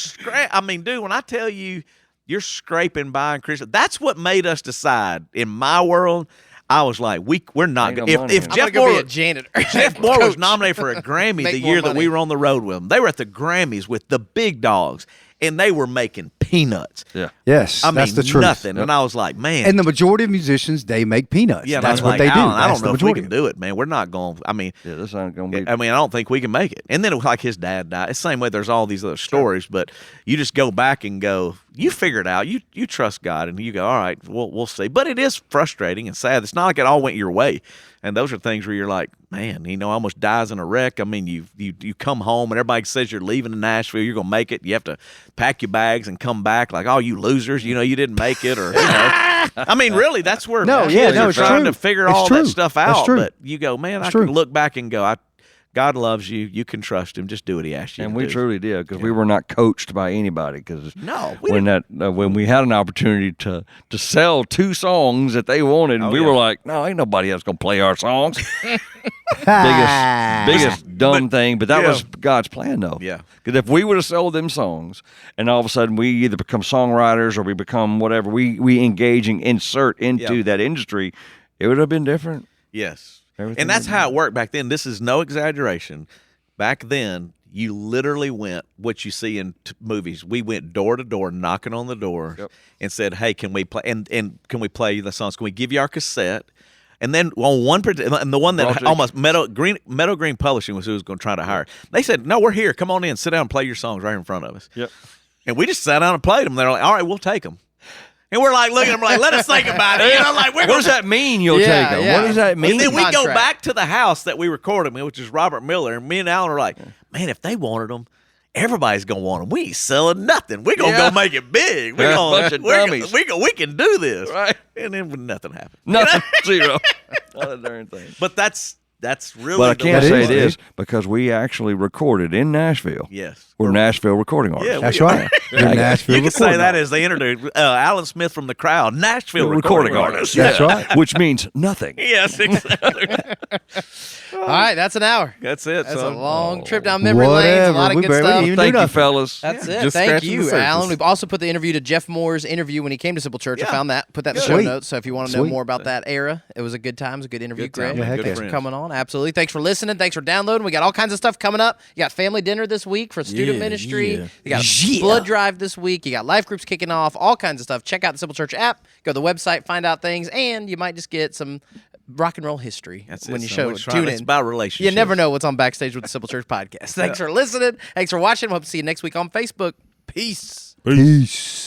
B: dude, when I tell you you're scraping by and Christian, that's what made us decide in my world. I was like, we're not.
E: Ain't no
B: If
E: money in it.
A: I'm
B: Jeff
A: gonna go be
B: Moore,
A: a janitor.
B: Jeff Moore was
A: Coach.
B: nominated for a Grammy
A: Make
B: the
A: more
B: year that
A: money.
B: we were on the road with them. They were at the Grammys with the big dogs, and they were making peanuts.
E: Yeah.
C: Yes,
B: I
C: that's
B: mean,
C: the truth.
B: nothing. And I was like, man.
C: And the majority of musicians, they make peanuts.
B: yeah, and I
C: that's
B: was
C: what
B: like,
C: they do.
B: Alan, I
C: That's
B: don't know
C: the
B: if we
C: majority
B: can
C: of it.
B: do it, man. We're not going. I mean,
E: Yeah, this ain't gonna be.
B: I mean, I don't think we can make it. And then it was like his dad died. It's the same way. There's all these other stories, but you just go back and go. You figure it out. You trust God, and you go, all right, we'll see. But it is frustrating and sad. It's not like it all went your way. And those are things where you're like, man, almost dies in a wreck. I mean, you come home and everybody says you're leaving to Nashville. You're gonna make it. You have to pack your bags and come back. Like, oh, you losers, you didn't make it, or I mean, really, that's where kids are
C: it's
B: trying
C: true.
B: to figure
C: It's
B: all
C: true.
B: that stuff
C: That's
B: out.
C: true.
B: But you go, man, I
C: true.
B: can look back and go, God loves you. You can trust Him. Just do what He asks you
E: And
B: to
E: we
B: do.
E: truly did, because we were not coached by anybody. Because
B: No, we
E: when we had an opportunity to sell 2 songs that they wanted, we were like, no, ain't nobody else gonna play our songs. biggest dumb thing, but that was God's plan, though.
B: Yeah.
E: Because if we would have sold them songs, and all of a sudden we either become songwriters or we become whatever, we insert into that industry, it would have been different.
B: Yes.
E: Everything
B: And that's
E: we
B: how it worked back then. This is no exaggeration. Back then, you literally went, what you see in movies, we went door to door, knocking on the door, and said, hey, can we play? And can we play the songs? Can we give you our cassette? And then on and the one that
E: Project.
B: almost Meadow Green Publishing was who was going to try to hire. They said, no, we're here. Come on in. Sit down and play your songs right in front of us.
E: Yep.
B: And we just sat down and played them. They're like, all right, we'll take them. And we're like looking at them like, let us think about it. Like,
E: What does that mean? You'll
A: Yeah,
E: take them.
A: yeah.
E: What does that mean?
B: And then we go
A: Contract.
B: back to the house that we recorded in, which is Robert Miller, and me and Alan are like, man, if they wanted them, everybody's gonna want them. We ain't selling nothing. We're gonna go make it big. We're
E: Yeah,
B: gonna
E: bunch of dummies.
B: we can do this.
E: Right.
B: And then nothing happened.
E: Nothing. Zero. Not a darn thing.
B: But that's really
E: But I
B: the
E: can't
B: way-
E: say
C: is,
E: it is
C: dude.
E: because we actually recorded in Nashville.
B: Yes.
E: We're Nashville recording artists.
B: Yeah,
C: That's
B: we-
C: right. You're Nashville
B: You can say
C: recording
B: that
C: artist.
B: as they introduced Alan Smith from the crowd, Nashville recording artist.
C: That's right.
E: Which means nothing.
B: Yes, exactly.
A: All right, that's an hour.
B: That's it.
A: That's a
B: son.
A: long trip down memory lanes. A lot of
C: We
A: good
C: barely
A: stuff.
C: even
E: Thank
C: do
E: you,
C: nothing.
E: fellas.
A: That's it.
D: Just
A: Thank
D: scratching the
A: you,
D: surface.
A: Alan. We've also put the interview to Jeff Moore's interview when he came to Simple Church. I found that. Put that in the show
C: Sweet.
A: notes. So if you want to know
C: Sweet.
A: more about that era, it was a good time. It was a good interview.
B: Good time,
A: Greg.
B: man.
C: heck
B: Good
C: yeah.
A: Thanks for
B: friends.
A: coming on. Absolutely. Thanks for listening. Thanks for downloading. We got all kinds of stuff coming up. You got family dinner this week for student
D: Yeah,
A: ministry.
D: yeah.
A: You got a blood drive this week. You got life groups kicking off. All kinds of stuff. Check out the Simple Church app. Go to the website. Find out things, and you might just get some rock and roll history
B: That's
A: when
B: it,
A: you
B: son.
A: show
B: We're
A: it.
B: trying-
A: Tune
B: it's
A: in.
B: about relationships.
A: You never know what's on Backstage with the Simple Church podcast. Thanks for listening. Thanks for watching. Hope to see you next week on Facebook. Peace.
C: Peace.